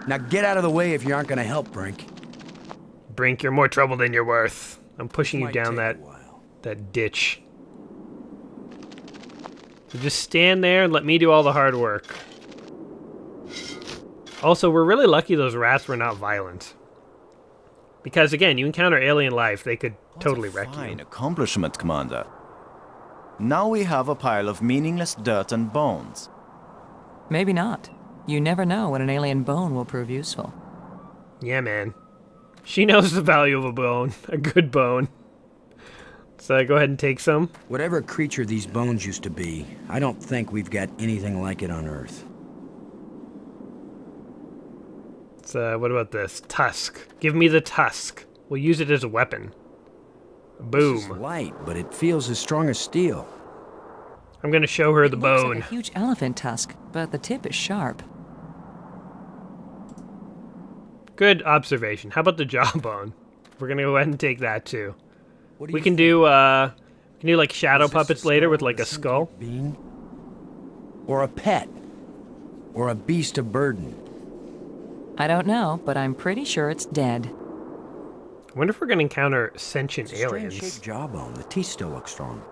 Now get out of the way if you aren't gonna help, Brink. Brink, you're more trouble than you're worth. I'm pushing you Might down take a while. that ditch. So just stand there and let me do all the hard work. Also, we're really lucky those rats were not violent. Because again, you encounter alien life, they could totally wreck Fine you. accomplishment, Commander. Now we have a pile of meaningless dirt and bones. Maybe not. You never know when an alien bone will prove useful. Yeah, man. She knows the value of a bone. A good bone. So go ahead and take some. Whatever creature these bones used to be, I don't think we've got anything like it on Earth. So what about this? Tusk. Give me the tusk. We'll use it as a weapon. This is Boom. light, but it feels as strong as steel. I'm gonna show her the It looks bone. like a huge elephant tusk, but the tip is sharp. Good observation. How about the jawbone? We're gonna go ahead and take that too. What We you can think? do like shadow Is this puppets the later skull with of like a a skull. sentient being? Or a pet? Or a beast of burden? I don't know, but I'm pretty sure it's dead. I wonder if we're gonna encounter sentient It's a aliens. strange-shaped jawbone. The teeth still look strong.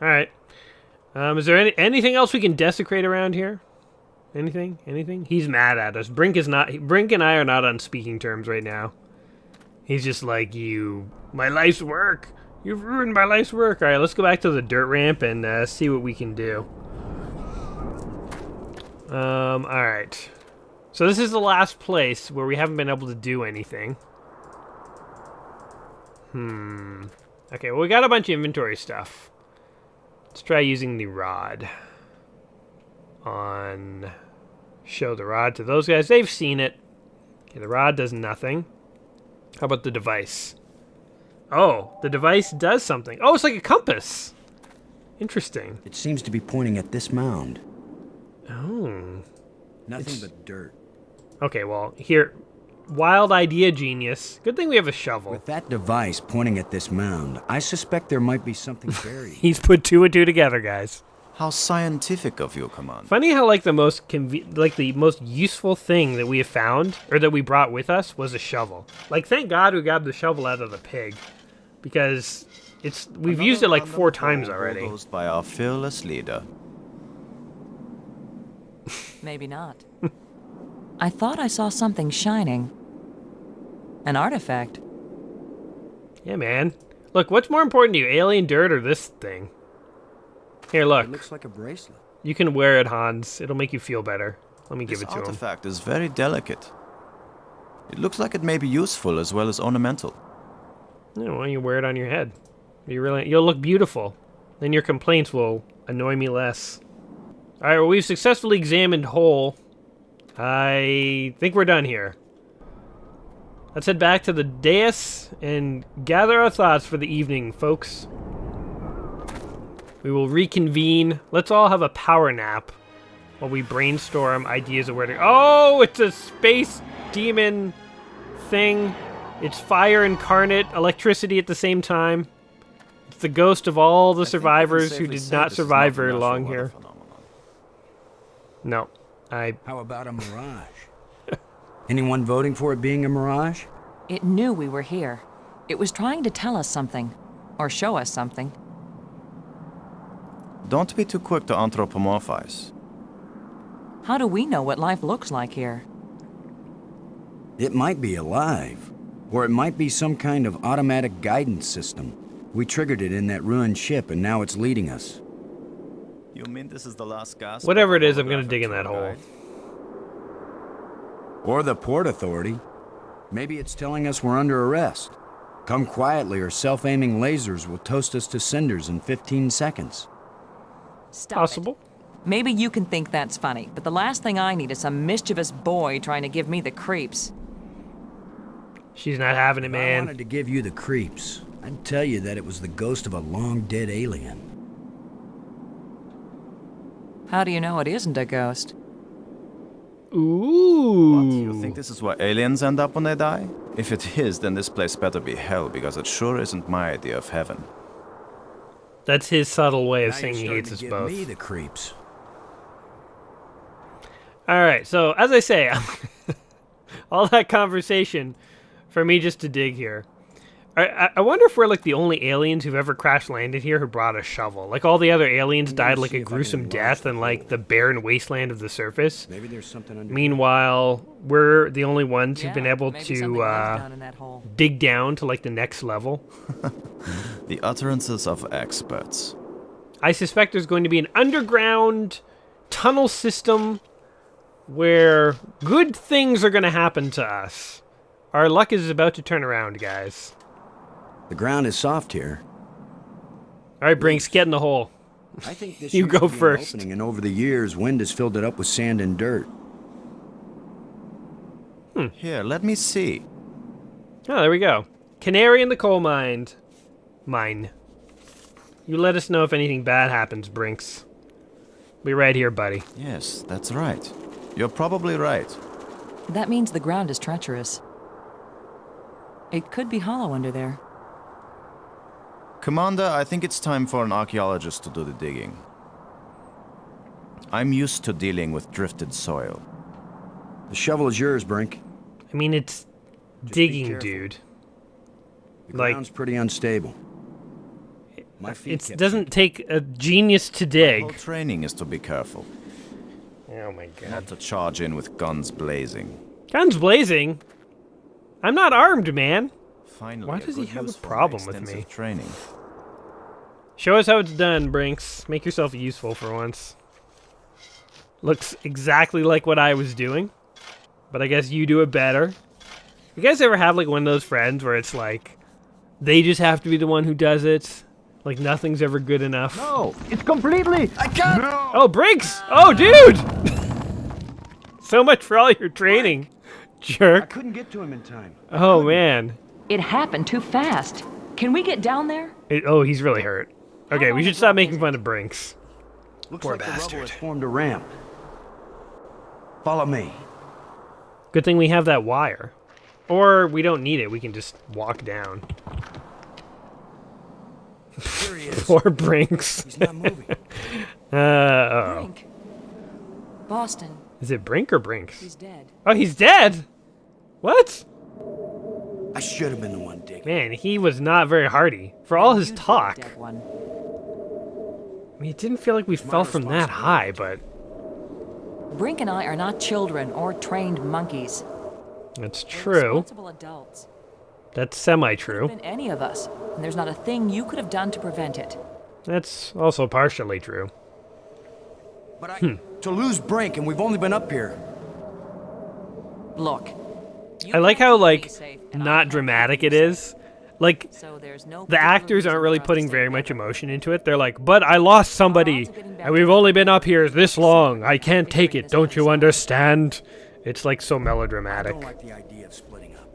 Alright. Is there anything else we can desecrate around here? Anything? Anything? He's mad at us. Brink and I are not on speaking terms right now. He's just like, my life's work. You've ruined my life's work. Alright, let's go back to the dirt ramp and see what we can do. Alright. So this is the last place where we haven't been able to do anything. Okay, well, we got a bunch of inventory stuff. Let's try using the rod. Show the rod to those guys. They've seen it. Okay, the rod does nothing. How about the device? Oh, the device does something. Oh, it's like a compass. Interesting. It seems to be pointing at this mound. Oh. Nothing but dirt. Okay, well, here. Wild idea, genius. Good thing we have a shovel. With that device pointing at this mound, I suspect there might be something buried. He's put two and two together, guys. How scientific of you, Commander. Funny how like the most useful thing that we have found or that we brought with us was a shovel. Like, thank God we got the shovel out of the pig, because we've used it like 4 times already. Bulldozed by our fearless leader. Maybe not. I thought I saw something shining. An artifact. Yeah, man. Look, what's more important to you, alien dirt or this thing? Here, look. It looks like a bracelet. You can wear it, Hans. It'll make you feel better. Let me give This it to him. artifact is very delicate. It looks like it may be useful as well as ornamental. Yeah, why don't you wear it on your head? You'll look beautiful. Then your complaints will annoy me less. Alright, well, we've successfully examined Hole. I think we're done here. Let's head back to the dais and gather our thoughts for the evening, folks. We will reconvene. Let's all have a power nap while we brainstorm ideas of where to... Oh, it's a space demon thing. It's fire incarnate, electricity at the same time. It's the ghost of all the survivors who did not survive very long here. No, How about a mirage? Anyone voting for it being a mirage? It knew we were here. It was trying to tell us something. Or show us something. Don't be too quick to anthropomorphize. How do we know what life looks like here? It might be alive. Or it might be some kind of automatic guidance system. We triggered it in that ruined ship and now it's leading us. You mean this is the last gasp? whatever it is, I'm gonna dig in that hole. Or the Port Authority. Maybe it's telling us we're under arrest. Come quietly or self-aiming lasers will toast us to cinders in 15 seconds. Stop Possible. it. Maybe you can think that's funny, but the last thing I need is some mischievous boy trying to give me the creeps. She's not having it, If I man. wanted to give you the creeps, I'd tell you that it was the ghost of a long-dead alien. How do you know it isn't a ghost? Ooh. What? You think this is where aliens end up when they die? If it is, then this place better be hell, because it sure isn't my idea of heaven. That's his subtle way of Now saying he you're hates starting us to give both. me the creeps. All right, so as I say, all that conversation for me just to dig here. I wonder if we're like the only aliens who've ever crash landed here who brought a shovel. Like all the other aliens died like see a if I can gruesome enlarge death the in like the barren wasteland of the surface. Maybe there's something under. Meanwhile, we're the only ones who've been Yeah, able maybe something lies down to in that hole. dig down to like the next level. The utterances of experts. I suspect there's going to be an underground tunnel system where good things are going to happen to us. Our luck is about to turn around, guys. The ground is soft here. All right, Brinks, get in the hole. I think this You used to go be an first. opening, and over the years, wind has filled it up with sand and dirt. Here, let me see. Oh, there we go. Canary in the coal mine. Mine. You let us know if anything bad happens, Brinks. Be right here, buddy. Yes, that's right. You're probably right. That means the ground is treacherous. It could be hollow under there. Commander, I think it's time for an archaeologist to do the digging. I'm used to dealing with drifted soil. The shovel is yours, Brink. I mean, it's be digging, careful. dude. The Like- ground's pretty unstable. My feet It kept doesn't take a genius to The whole dig. training is to be careful, Oh my god. not to charge in with guns blazing. Guns blazing? I'm not armed, man. Finally, Why does he good have a use for my problem with extensive me? Training. Show us how it's done, Brinks. Make yourself useful for once. Looks exactly like what I was doing, but I guess you do it better. You guys ever have like one of those friends where it's like, they just have to be the one who does it? Like nothing's ever good enough? No, it's completely. I can't. Oh, Brinks! Oh, dude! So much for all your training, I jerk. couldn't get to him in time. Oh, man. It happened too fast. Can we get down there? Oh, he's really hurt. Okay, we should stop making fun of Brinks. Looks Poor like the rubble bastard. has formed a ramp. Follow me. Good thing we have that wire. Or we don't need it, we can just walk down. Here he is. Poor Brinks. He's not moving. Uh-oh. Brink. Boston. Is it Brink or Brinks? He's dead. Oh, he's dead? What? I should have been the one digging. Man, he was not very hardy. For all his You'd be the talk. dead one. I mean, it didn't feel like we fell from that high, but Brink and I are not children or trained monkeys. that's We're true. responsible adults. That's semi-true. Been any of us, and there's not a thing you could have done to prevent it. That's also partially true. But to lose Brink, and we've only been up here. Look. you I like can't how, keep me like, safe, and I not can't dramatic keep it you is. safe. Like, So there's no the particular actors reason aren't really for us to putting stay very much together. emotion into it. They're like, but I lost somebody, and we've only been up here this long. I can't take it, don't you understand? It's like so I melodramatic. don't like the idea of splitting up.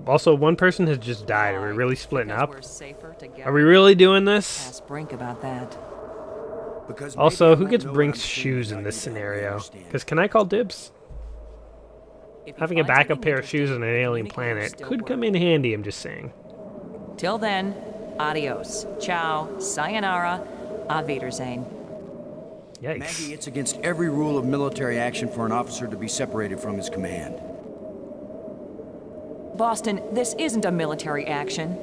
Also, one person has just died. Are we Why? really splitting Because up? we're safer together. Are we really doing this? Ask Brink about that. Because Also, maybe I who won't gets know what Brink's I'm seeing shoes in without this you to help me scenario? understand. Because can I call dibs? If you Having a find backup something pair of shoes on interesting, an alien communicators planet still could work. come in handy, I'm just saying. Till then, adios, ciao, sayonara, auf Wiedersehen. Yikes. Maggie, it's against every rule of military action for an officer to be separated from his command. Boston, this isn't a military action.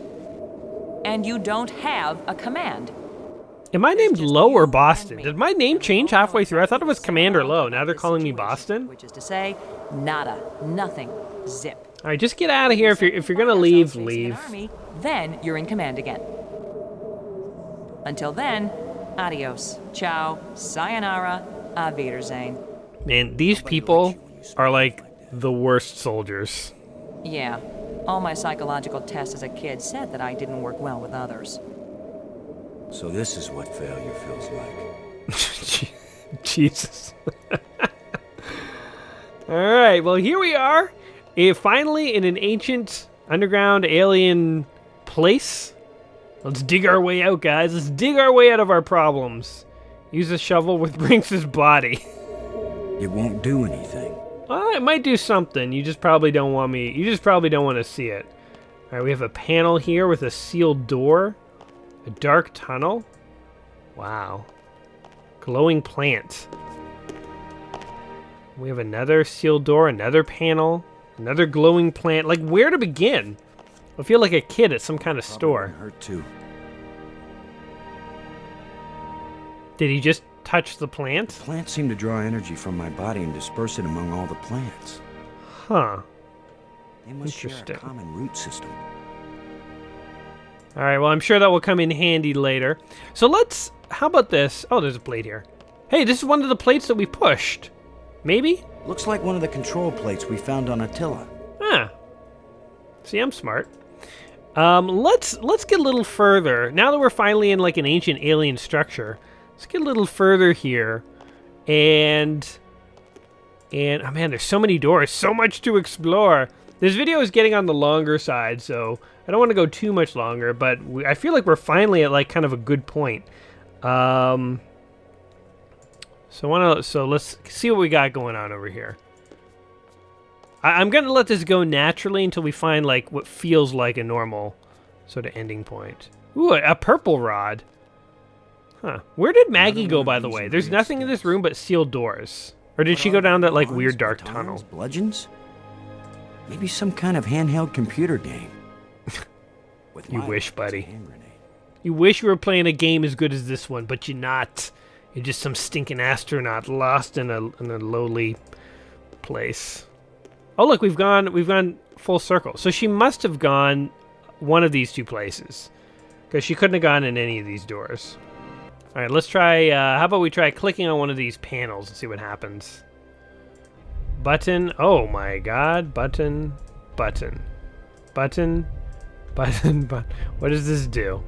And you don't have a command. Am I named Low or Boston? Did my name change halfway through? I thought it was Commander Low. Now they're calling me Boston? Which is to say, nada, nothing, zip. Alright, just get out of here. If you're gonna leave, Facing an leave. army, then you're in command again. Until then, adios, ciao, sayonara, auf Wiedersehen. Man, these people are like the worst soldiers. Yeah. All my psychological tests as a kid said that I didn't work well with others. So this is what failure feels like. Jesus. Alright, well here we are. Finally in an ancient underground alien place. Let's dig our way out, guys. Let's dig our way out of our problems. Use a shovel with Brinks' body. It won't do anything. Well, it might do something. You just probably don't want me. You just probably don't want to see it. All right, we have a panel here with a sealed door, a dark tunnel. Wow. Glowing plant. We have another sealed door, another panel, another glowing plant. Like, where to begin? I feel like a kid at some kind of store. Hurt too. Did he just touch the plant? Plants seem to draw energy from my body and disperse it among all the plants. Huh. They must share Interesting. a common root system. All right, well, I'm sure that will come in handy later. So let's, how about this? Oh, there's a plate here. Hey, this is one of the plates that we pushed. Maybe? Looks like one of the control plates we found on Attila. Ah. See, I'm smart. Let's get a little further. Now that we're finally in like an ancient alien structure, let's get a little further here. And oh man, there's so many doors, so much to explore. This video is getting on the longer side, so I don't want to go too much longer, but I feel like we're finally at like kind of a good point. So let's see what we got going on over here. I'm going to let this go naturally until we find like what feels like a normal sort of ending point. Ooh, a purple rod. Huh. Where did Maggie go, by the way? There's nothing in this room but sealed doors. Or did she go down that like weird dark tunnel? Bludgeons? Maybe some kind of handheld computer game. You wish, buddy. You wish you were playing a game as good as this one, but you're not. You're just some stinking astronaut lost in a lowly place. Oh look, we've gone full circle. So she must have gone one of these two places, because she couldn't have gone in any of these doors. All right, let's try. How about we try clicking on one of these panels and see what happens? Button. Oh my God! Button. Button. Button. Button. Button. What does this do?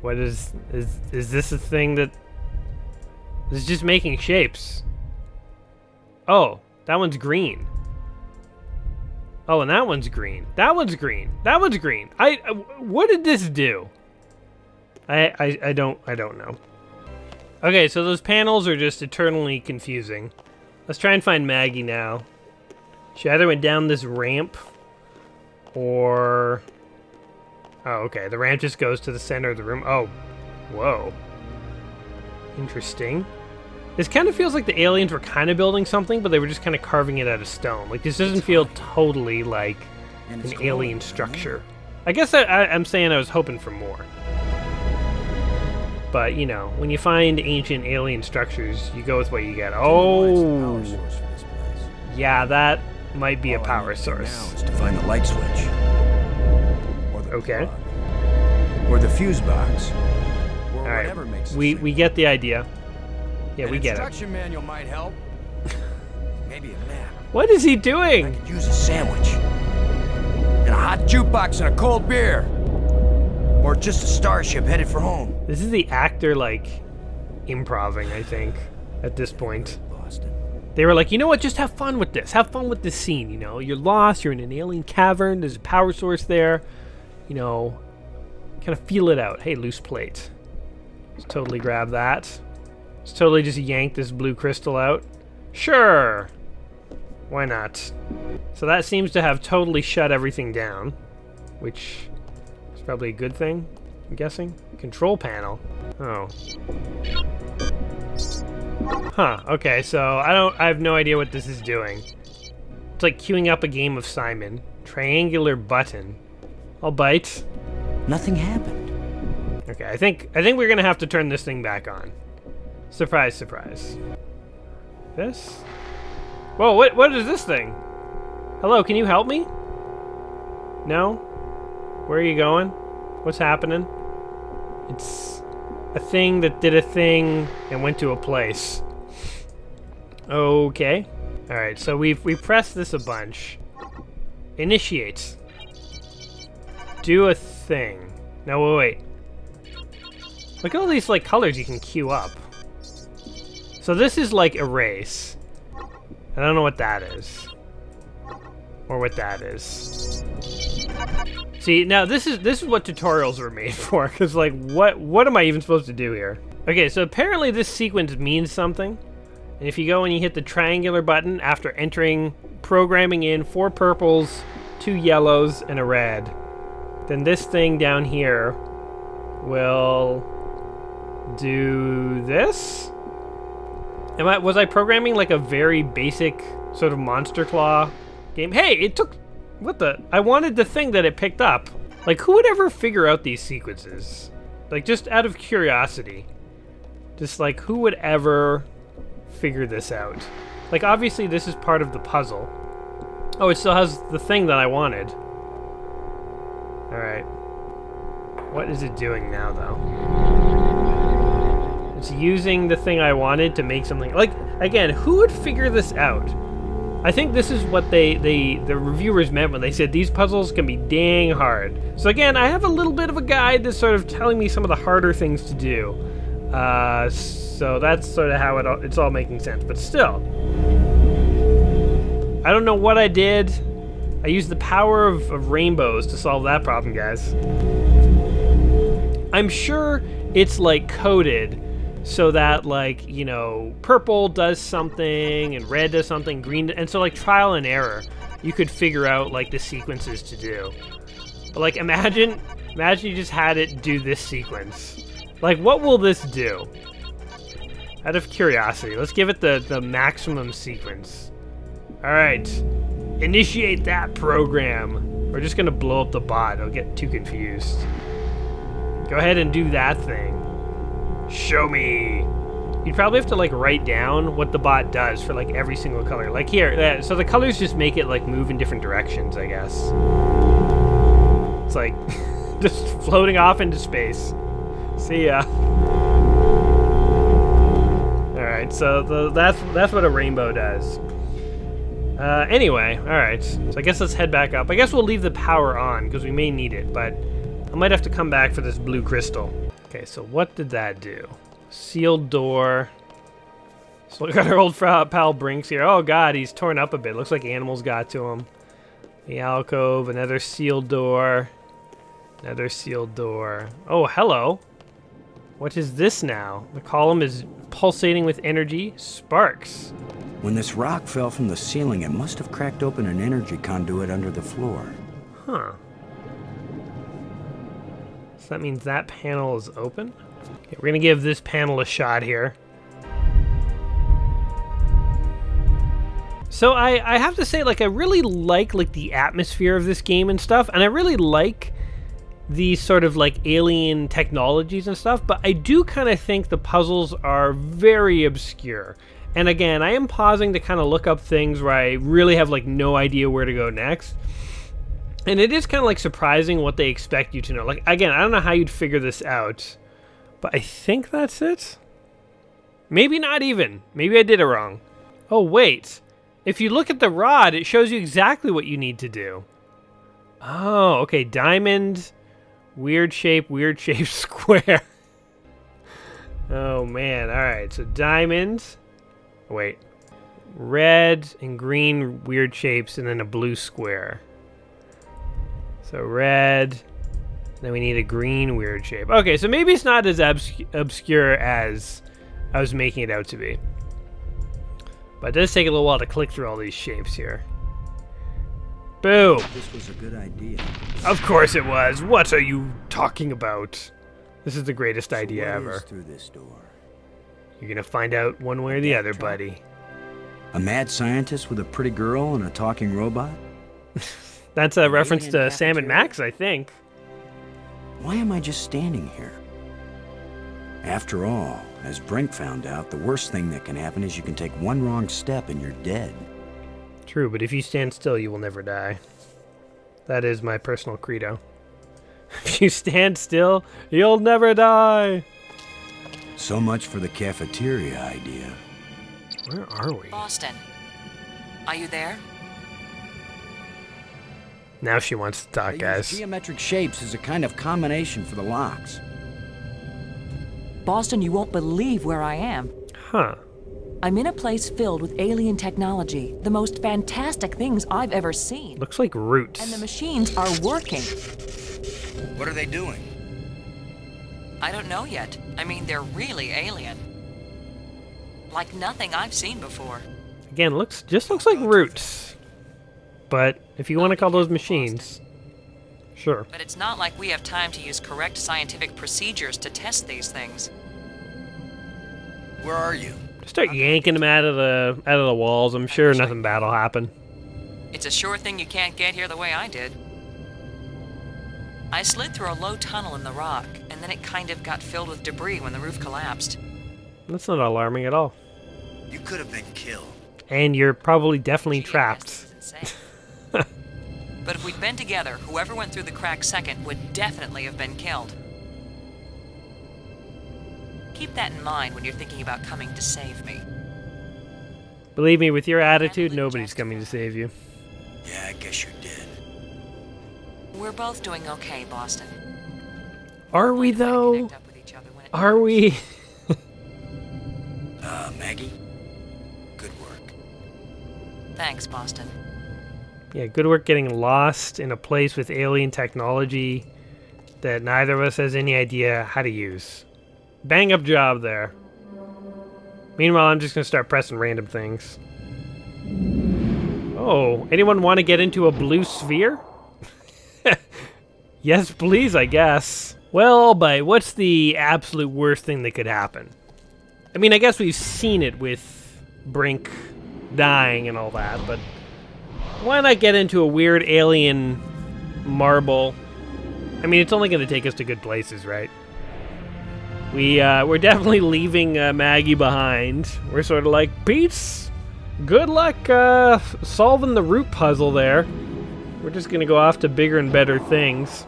What is this a thing that? It's just making shapes. Oh, that one's green. Oh, and that one's green. That one's green. That one's green. What did this do? I don't know. Okay, so those panels are just eternally confusing. Let's try and find Maggie now. She either went down this ramp or... Oh, okay. The ramp just goes to the center of the room. Oh, whoa. Interesting. This kind of feels like the aliens were kind of building something, but they were just kind of carving it out of stone. Like, this doesn't feel totally like an alien structure. I guess I'm saying I was hoping for more. But, you know, when you find ancient alien structures, you go with what you get. Oh! Yeah, that might be a power source. Now is to find the light switch. Okay. Or the fuse box. Or All right. whatever makes the We get the idea. Yeah, we get it. Instruction manual might help. Maybe a map. What is he I doing? could use a sandwich. And a hot jukebox and a cold beer. Or just a starship headed for home. This is the actor, like, improving, I think, at this point. Boston. They were like, you know what, just have fun with this. Have fun with this scene, you know. You're lost, you're in an alien cavern, there's a power source there. You know, kind of feel it out. Hey, loose plate. Let's totally grab that. Let's totally just yank this blue crystal out. Sure. Why not? So that seems to have totally shut everything down, which is probably a good thing, I'm guessing. Control panel. Oh. Huh, okay, so I have no idea what this is doing. It's like queuing up a game of Simon. Triangular button. I'll bite. Nothing happened. Okay, I think we're gonna have to turn this thing back on. Surprise, surprise. This? Whoa, what is this thing? Hello, can you help me? No? Where are you going? What's happening? It's a thing that did a thing and went to a place. Okay. Alright, so we pressed this a bunch. Initiate. Do a thing. No, wait. Look at all these, like, colors you can queue up. So this is, like, erase. I don't know what that is. Or what that is. See, now this is what tutorials were made for, because, like, what am I even supposed to do here? Okay, so apparently this sequence means something. And if you go and you hit the triangular button after entering, programming in 4 purples, 2 yellows, and a red, then this thing down here will do this? Was I programming like a very basic sort of Monster Claw game? Hey, it took, I wanted the thing that it picked up. Like, who would ever figure out these sequences? Like, just out of curiosity. Just like, who would ever figure this out? Like, obviously this is part of the puzzle. Oh, it still has the thing that I wanted. Alright. What is it doing now, though? It's using the thing I wanted to make something. Like, again, who would figure this out? I think this is what the reviewers meant when they said these puzzles can be dang hard. So again, I have a little bit of a guide that's sort of telling me some of the harder things to do. So that's sort of how it's all making sense. But still, I don't know what I did. I used the power of rainbows to solve that problem, guys. I'm sure it's like coded so that, like, you know, purple does something and red does something, green, and so like trial and error, you could figure out like the sequences to do. But like, imagine you just had it do this sequence. Like, what will this do? Out of curiosity, let's give it the maximum sequence. All right, initiate that program. We're just gonna blow up the bot. I'll get too confused. Go ahead and do that thing. Show me. You'd probably have to like write down what the bot does for like every single color. Like here, so the colors just make it like move in different directions, I guess. It's like just floating off into space. See ya. All right, so that's what a rainbow does. Anyway, all right. So I guess let's head back up. I guess we'll leave the power on because we may need it, but I might have to come back for this blue crystal. Okay, so what did that do? Sealed door. So we got our old pal Brinks here. Oh god, he's torn up a bit. Looks like animals got to him. The alcove, another sealed door. Another sealed door. Oh, hello. What is this now? The column is pulsating with energy. Sparks. When this rock fell from the ceiling, it must have cracked open an energy conduit under the floor. Huh. So that means that panel is open. Okay, we're gonna give this panel a shot here. So I have to say, like, I really like the atmosphere of this game and stuff, and I really like these sort of like alien technologies and stuff, but I do kind of think the puzzles are very obscure. And again, I am pausing to kind of look up things where I really have like no idea where to go next. And it is kind of like surprising what they expect you to know. Like, again, I don't know how you'd figure this out, but I think that's it. Maybe not even. Maybe I did it wrong. Oh, wait. If you look at the rod, it shows you exactly what you need to do. Oh, okay. Diamond, weird shape, square. Oh, man. All right. So diamond. Wait. Red and green weird shapes, and then a blue square. So red, then we need a green weird shape. Okay, so maybe it's not as obscure as I was making it out to be. But it does take a little while to click through all these shapes here. Boom! This was a good idea. Of course it was. What are you talking about? This is the greatest idea ever. Through this door? You're gonna find out one way or the other, buddy. A mad scientist with a pretty girl and a talking robot? That's a reference to Sam and Max, I think. Why am I just standing here? After all, as Brink found out, the worst thing that can happen is you can take one wrong step and you're dead. True, but if you stand still, you will never die. That is my personal credo. If you stand still, you'll never die. So much for the cafeteria idea. Where are we? Boston. Are you there? Now she wants to talk, They guys. use geometric shapes as a kind of combination for the locks. Boston, you won't believe where I am. Huh. I'm in a place filled with alien technology, the most fantastic things I've ever seen. Looks like roots. And the machines are working. What are they doing? I don't know yet. I mean, they're really alien. Like nothing I've seen before. Again, looks like roots. But if you want to call those machines, sure. But it's not like we have time to use correct scientific procedures to test these things. Where are you? Start yanking them out of the walls. I'm sure nothing bad will happen. It's a sure thing you can't get here the way I did. I slid through a low tunnel in the rock, and then it kind of got filled with debris when the roof collapsed. That's not alarming at all. You could have been killed. And you're probably definitely Gee, I guess trapped. this is insane. But if we'd been together, whoever went through the crack second would definitely have been killed. Keep that in mind when you're thinking about coming to save me. Believe me, with your attitude, nobody's coming to save you. Yeah, I guess you did. We're both doing okay, Boston. Are we, though? Connect up with each other when it Are we? Maggie? Good work. Thanks, Boston. Yeah, good work getting lost in a place with alien technology that neither of us has any idea how to use. Bang up job there. Meanwhile, I'm just going to start pressing random things. Oh, anyone want to get into a blue sphere? Yes, please, I guess. Well, but what's the absolute worst thing that could happen? I mean, I guess we've seen it with Brink dying and all that, but why not get into a weird alien marble? I mean, it's only going to take us to good places, right? We're definitely leaving Maggie behind. We're sort of like, peace, good luck solving the root puzzle there. We're just going to go off to bigger and better things.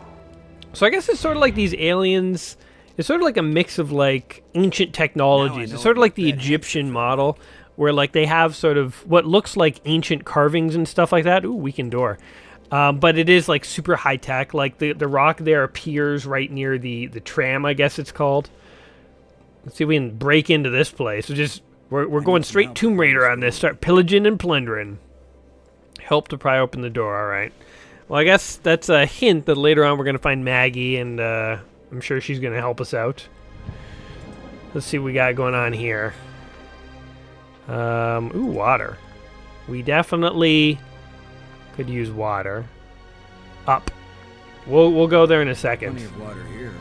So I guess it's sort of like these aliens. It's sort of like a mix of like ancient technologies. It's sort of like the Egyptian model, where like they have sort of what looks like ancient carvings and stuff like that. Ooh, weakened door. But it is like super high tech. Like the rock there appears right near the tram, I guess it's called. Let's see if we can break into this place. We're going straight Tomb Raider on this. Start pillaging and plundering. Help to pry open the door. All right. Well, I guess that's a hint that later on we're going to find Maggie, and I'm sure she's going to help us out. Let's see what we got going on here. Ooh, water. We definitely could use water. Up. We'll go there in a second. Plenty of water here.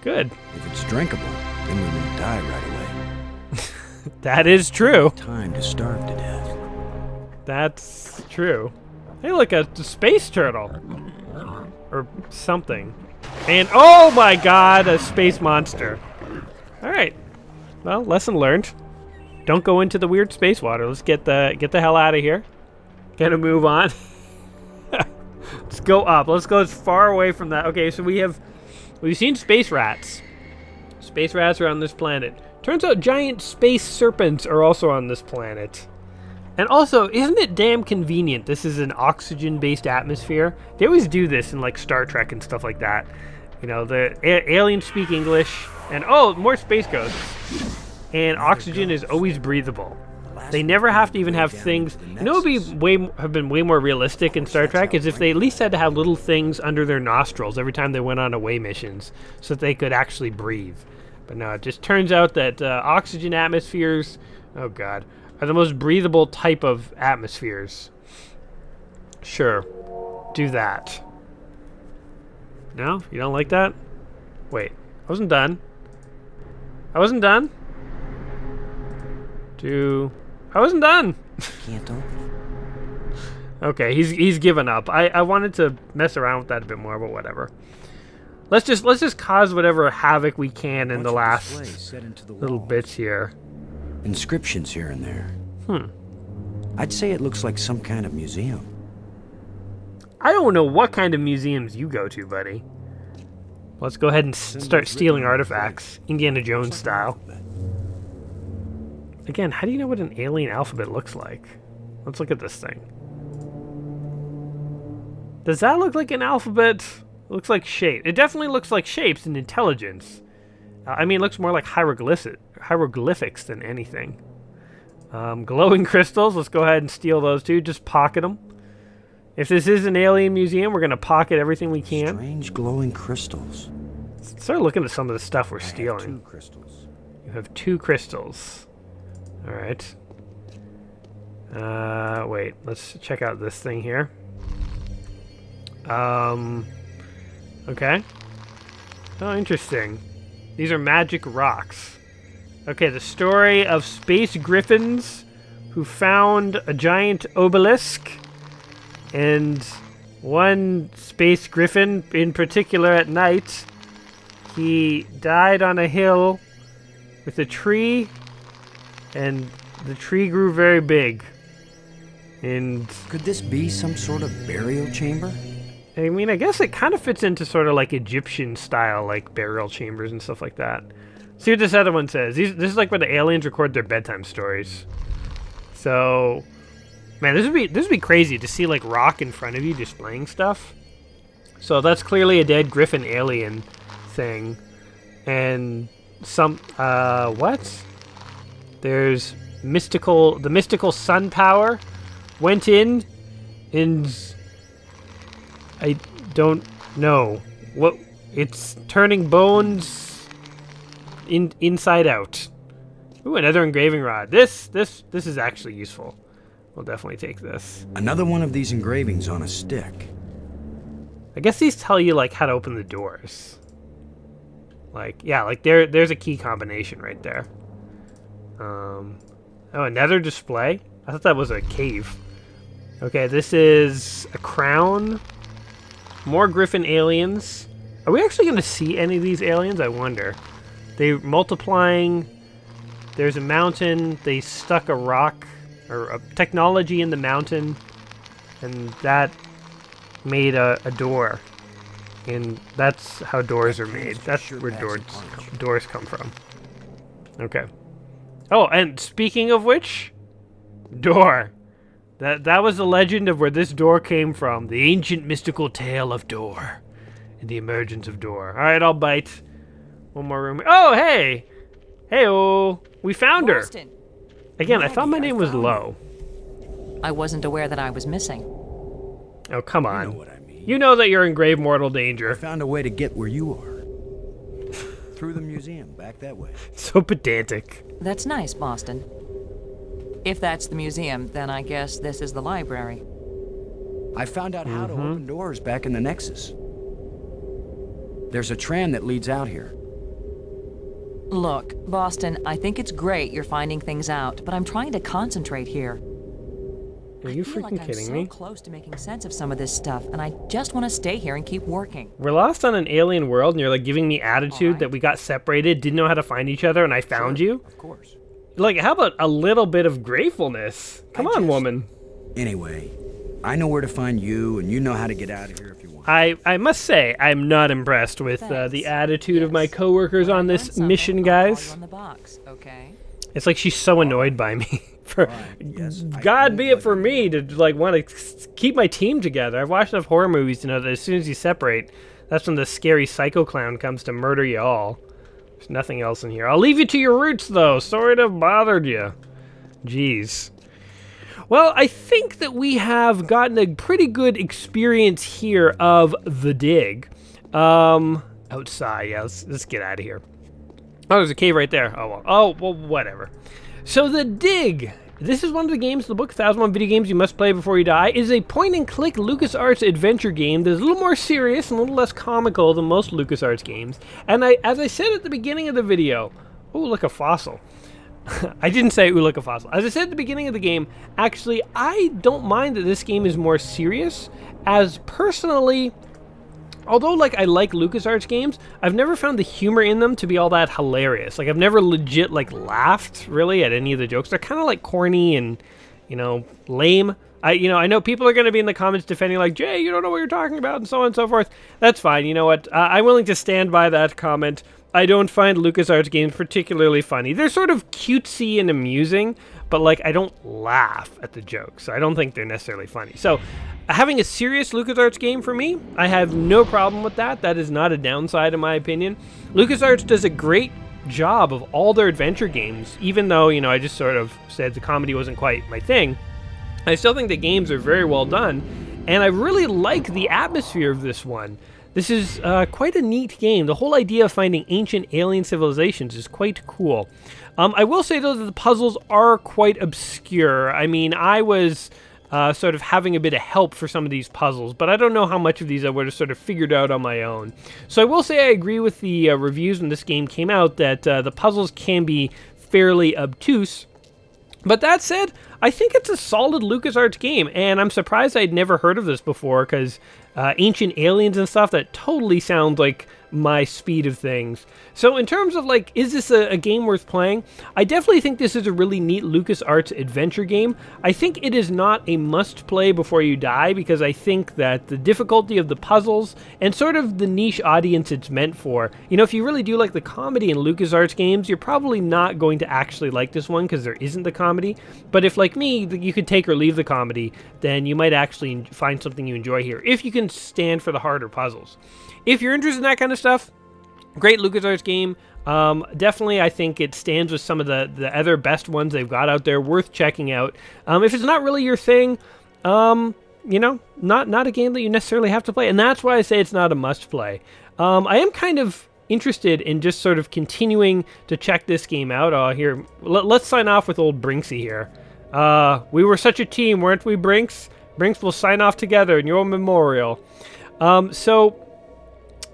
Good. If it's drinkable, then we won't die right away. That is true. Time to starve to death. That's true. Hey, look, a space turtle. Or something. And, oh my god, a space monster. Alright. Well, lesson learned. Don't go into the weird space water. Let's get the hell out of here. Gotta move on. Let's go up. Let's go as far away from that. Okay, so we've seen space rats. Space rats are on this planet. Turns out giant space serpents are also on this planet. And also, isn't it damn convenient this is an oxygen-based atmosphere? They always do this in like Star Trek and stuff like that. You know, the aliens speak English, and oh, more space ghosts. And oxygen is always breathable. They never have to even have things. You know, what would have been way more realistic in Star Trek is if they at least had to have little things under their nostrils every time they went on away missions, so that they could actually breathe. But no, it just turns out that oxygen atmospheres, oh god, are the most breathable type of atmospheres. Sure, do that. No, you don't like that? Wait, I wasn't done. I wasn't done. I wasn't done. Can't open. Okay, he's given up. I wanted to mess around with that a bit more, but whatever. Let's just cause whatever havoc we can in the last little bits here. Inscriptions here and there. I'd say it looks like some kind of museum. I don't know what kind of museums you go to, buddy. Let's go ahead and start stealing artifacts, Indiana Jones style. Again, how do you know what an alien alphabet looks like? Let's look at this thing. Does that look like an alphabet? It looks like shape. It definitely looks like shapes and intelligence. I mean, it looks more like hieroglyphics than anything. Glowing crystals. Let's go ahead and steal those too. Just pocket them. If this is an alien museum, we're going to pocket everything we can. Strange glowing crystals. Start looking at some of the stuff we're I have stealing. 2 crystals. You have 2 crystals. Alright. Wait. Let's check out this thing here. Okay. Oh, interesting. These are magic rocks. Okay, the story of space griffins who found a giant obelisk, and one space griffin in particular at night, he died on a hill with a tree, and the tree grew very big. And Could this be some sort of burial chamber? I mean, I guess it kind of fits into sort of like Egyptian style, like burial chambers and stuff like that. See what this other one says. This is like where the aliens record their bedtime stories. So, man, this would be crazy to see like rock in front of you displaying stuff. So that's clearly a dead griffin alien thing, and some what? There's the mystical sun power went in, and I don't know what it's turning bones inside out. Ooh, another engraving rod. This is actually useful. We'll definitely take this. Another one of these engravings on a stick. I guess these tell you like how to open the doors. Like, yeah, like there's a key combination right there. Oh, another display? I thought that was a cave. Okay, this is a crown. More griffin aliens. Are we actually going to see any of these aliens? I wonder. They're multiplying. There's a mountain. They stuck a rock or a technology in the mountain, and that made a door. And that's how doors are made. That's where doors come from. Okay. Oh, and speaking of which, door. That was the legend of where this door came from. The ancient mystical tale of Door and the emergence of Door. All right, I'll bite. One more room. Oh, hey. Hey-oh. We found her. Boston. Again, I thought my name was Lo. I wasn't aware that I was missing. Oh, come on. You know what I mean. You know that you're in grave mortal I danger. found a way to get where you are. Through the museum, back that way. So pedantic. That's nice, Boston. If that's the museum, then I guess this is the library. I found out how to open doors back in the Nexus. There's a tram that leads out here. Look, Boston, I think it's great you're finding things out, but I'm trying to concentrate here. Are you I feel freaking like kidding I'm me? so close to making sense of some of this stuff, and I just want to stay here and keep working. We're lost on an alien world, and you're like giving me attitude Alright. that we got separated, didn't know how to find each other, and I found you? Of course. Like, how about a little bit of gratefulness? Come on, woman. Anyway, I know where to find you, and you know how to get out of here if you want. I must say, I'm not impressed with Thanks. the attitude of my Yes. coworkers When I on learn this something, mission, I'll call you guys. on the box, okay? It's like she's so annoyed by me. For Yes, I God know, be it but- for me to like want to keep my team together. I've watched enough horror movies to know that as soon as you separate, that's when the scary psycho clown comes to murder you all. There's nothing else in here. I'll leave you to your roots, though. Sorry to have bothered you. Jeez. Well, I think that we have gotten a pretty good experience here of the dig. Outside, yeah, let's get out of here. Oh, there's a cave right there. Oh, well, whatever. So the dig. This is one of the games in the book, 1001 Video Games You Must Play Before You Die, is a point-and-click LucasArts adventure game that's a little more serious and a little less comical than most LucasArts games. And as I said at the beginning of the video, oh, look, a fossil. I didn't say, ooh, look, a fossil. As I said at the beginning of the game, actually, I don't mind that this game is more serious, as personally, although, like, I like LucasArts games, I've never found the humor in them to be all that hilarious. Like, I've never legit, like, laughed, really, at any of the jokes. They're kind of, like, corny and, you know, lame. I know people are going to be in the comments defending, like, Jay, you don't know what you're talking about, and so on and so forth. That's fine. You know what? I'm willing to stand by that comment. I don't find LucasArts games particularly funny. They're sort of cutesy and amusing, but like I don't laugh at the jokes. I don't think they're necessarily funny. So having a serious LucasArts game for me, I have no problem with that. That is not a downside in my opinion. LucasArts does a great job of all their adventure games, even though, you know, I just sort of said the comedy wasn't quite my thing. I still think the games are very well done, and I really like the atmosphere of this one. This is quite a neat game. The whole idea of finding ancient alien civilizations is quite cool. I will say, though, that the puzzles are quite obscure. I mean, I was sort of having a bit of help for some of these puzzles, but I don't know how much of these I would have sort of figured out on my own. So I will say I agree with the reviews when this game came out that the puzzles can be fairly obtuse. But that said, I think it's a solid LucasArts game, and I'm surprised I'd never heard of this before, because ancient aliens and stuff, that totally sounds like my speed of things. So in terms of like, is this a game worth playing? I definitely think this is a really neat LucasArts adventure game. I think it is not a must play before you die, because I think that the difficulty of the puzzles and sort of the niche audience it's meant for, you know, if you really do like the comedy in LucasArts games, you're probably not going to actually like this one because there isn't the comedy. But if like me, you could take or leave the comedy, then you might actually find something you enjoy here, if you can stand for the harder puzzles. If you're interested in that kind of stuff, great LucasArts game. Definitely, I think it stands with some of the other best ones they've got out there. Worth checking out. If it's not really your thing, you know, not a game that you necessarily have to play. And that's why I say it's not a must-play. I am kind of interested in just sort of continuing to check this game out. Here, let's sign off with old Brinksy here. We were such a team, weren't we, Brinks? Brinks will sign off together in your memorial. So...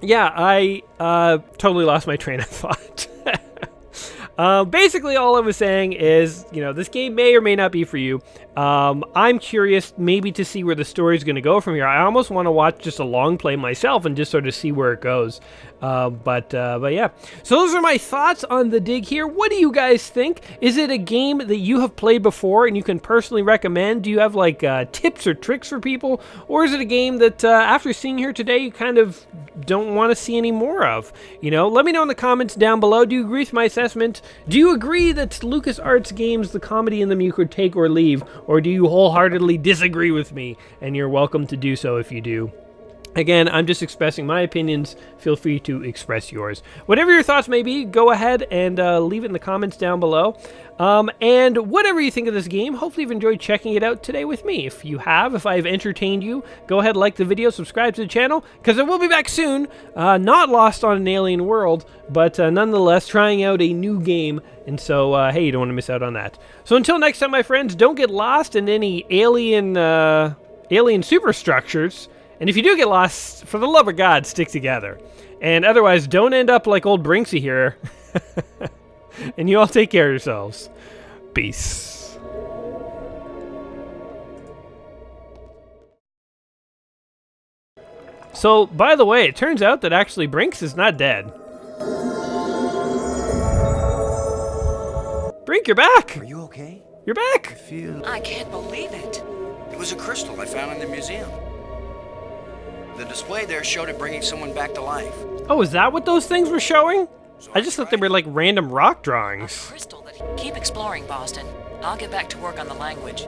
yeah, I totally lost my train of thought. Basically, all I was saying is, you know, this game may or may not be for you. I'm curious maybe to see where the story's going to go from here. I almost want to watch just a long play myself and just sort of see where it goes. But yeah. So those are my thoughts on the dig here. What do you guys think? Is it a game that you have played before and you can personally recommend? Do you have like tips or tricks for people? Or is it a game that after seeing here today, you kind of don't want to see any more of? You know, let me know in the comments down below. Do you agree with my assessment? Do you agree that LucasArts games, the comedy in them you could take or leave? Or do you wholeheartedly disagree with me? And you're welcome to do so if you do. Again, I'm just expressing my opinions. Feel free to express yours. Whatever your thoughts may be, go ahead and leave it in the comments down below. And whatever you think of this game, hopefully you've enjoyed checking it out today with me. If you have, if I've entertained you, go ahead, like the video, subscribe to the channel, because I will be back soon. Not lost on an alien world, but nonetheless trying out a new game. And so, hey, you don't want to miss out on that. So until next time, my friends, don't get lost in any alien superstructures. And if you do get lost, for the love of God, stick together. And otherwise, don't end up like old Brinksy here. And you all take care of yourselves. Peace. So, by the way, it turns out that actually Brinks is not dead. Brink, you're back! Are you okay? You're back! I can't believe it. It was a crystal I found in the museum. The display there showed it bringing someone back to life. Oh, is that what those things were showing? So I just thought they were like random rock A drawings. crystal that... Keep exploring, Boston. I'll get back to work on the language.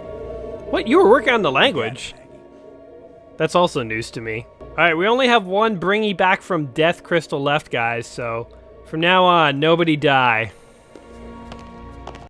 What? You were working on the language? That's also news to me. Alright, we only have one bringy back from death crystal left, guys, so from now on, nobody die.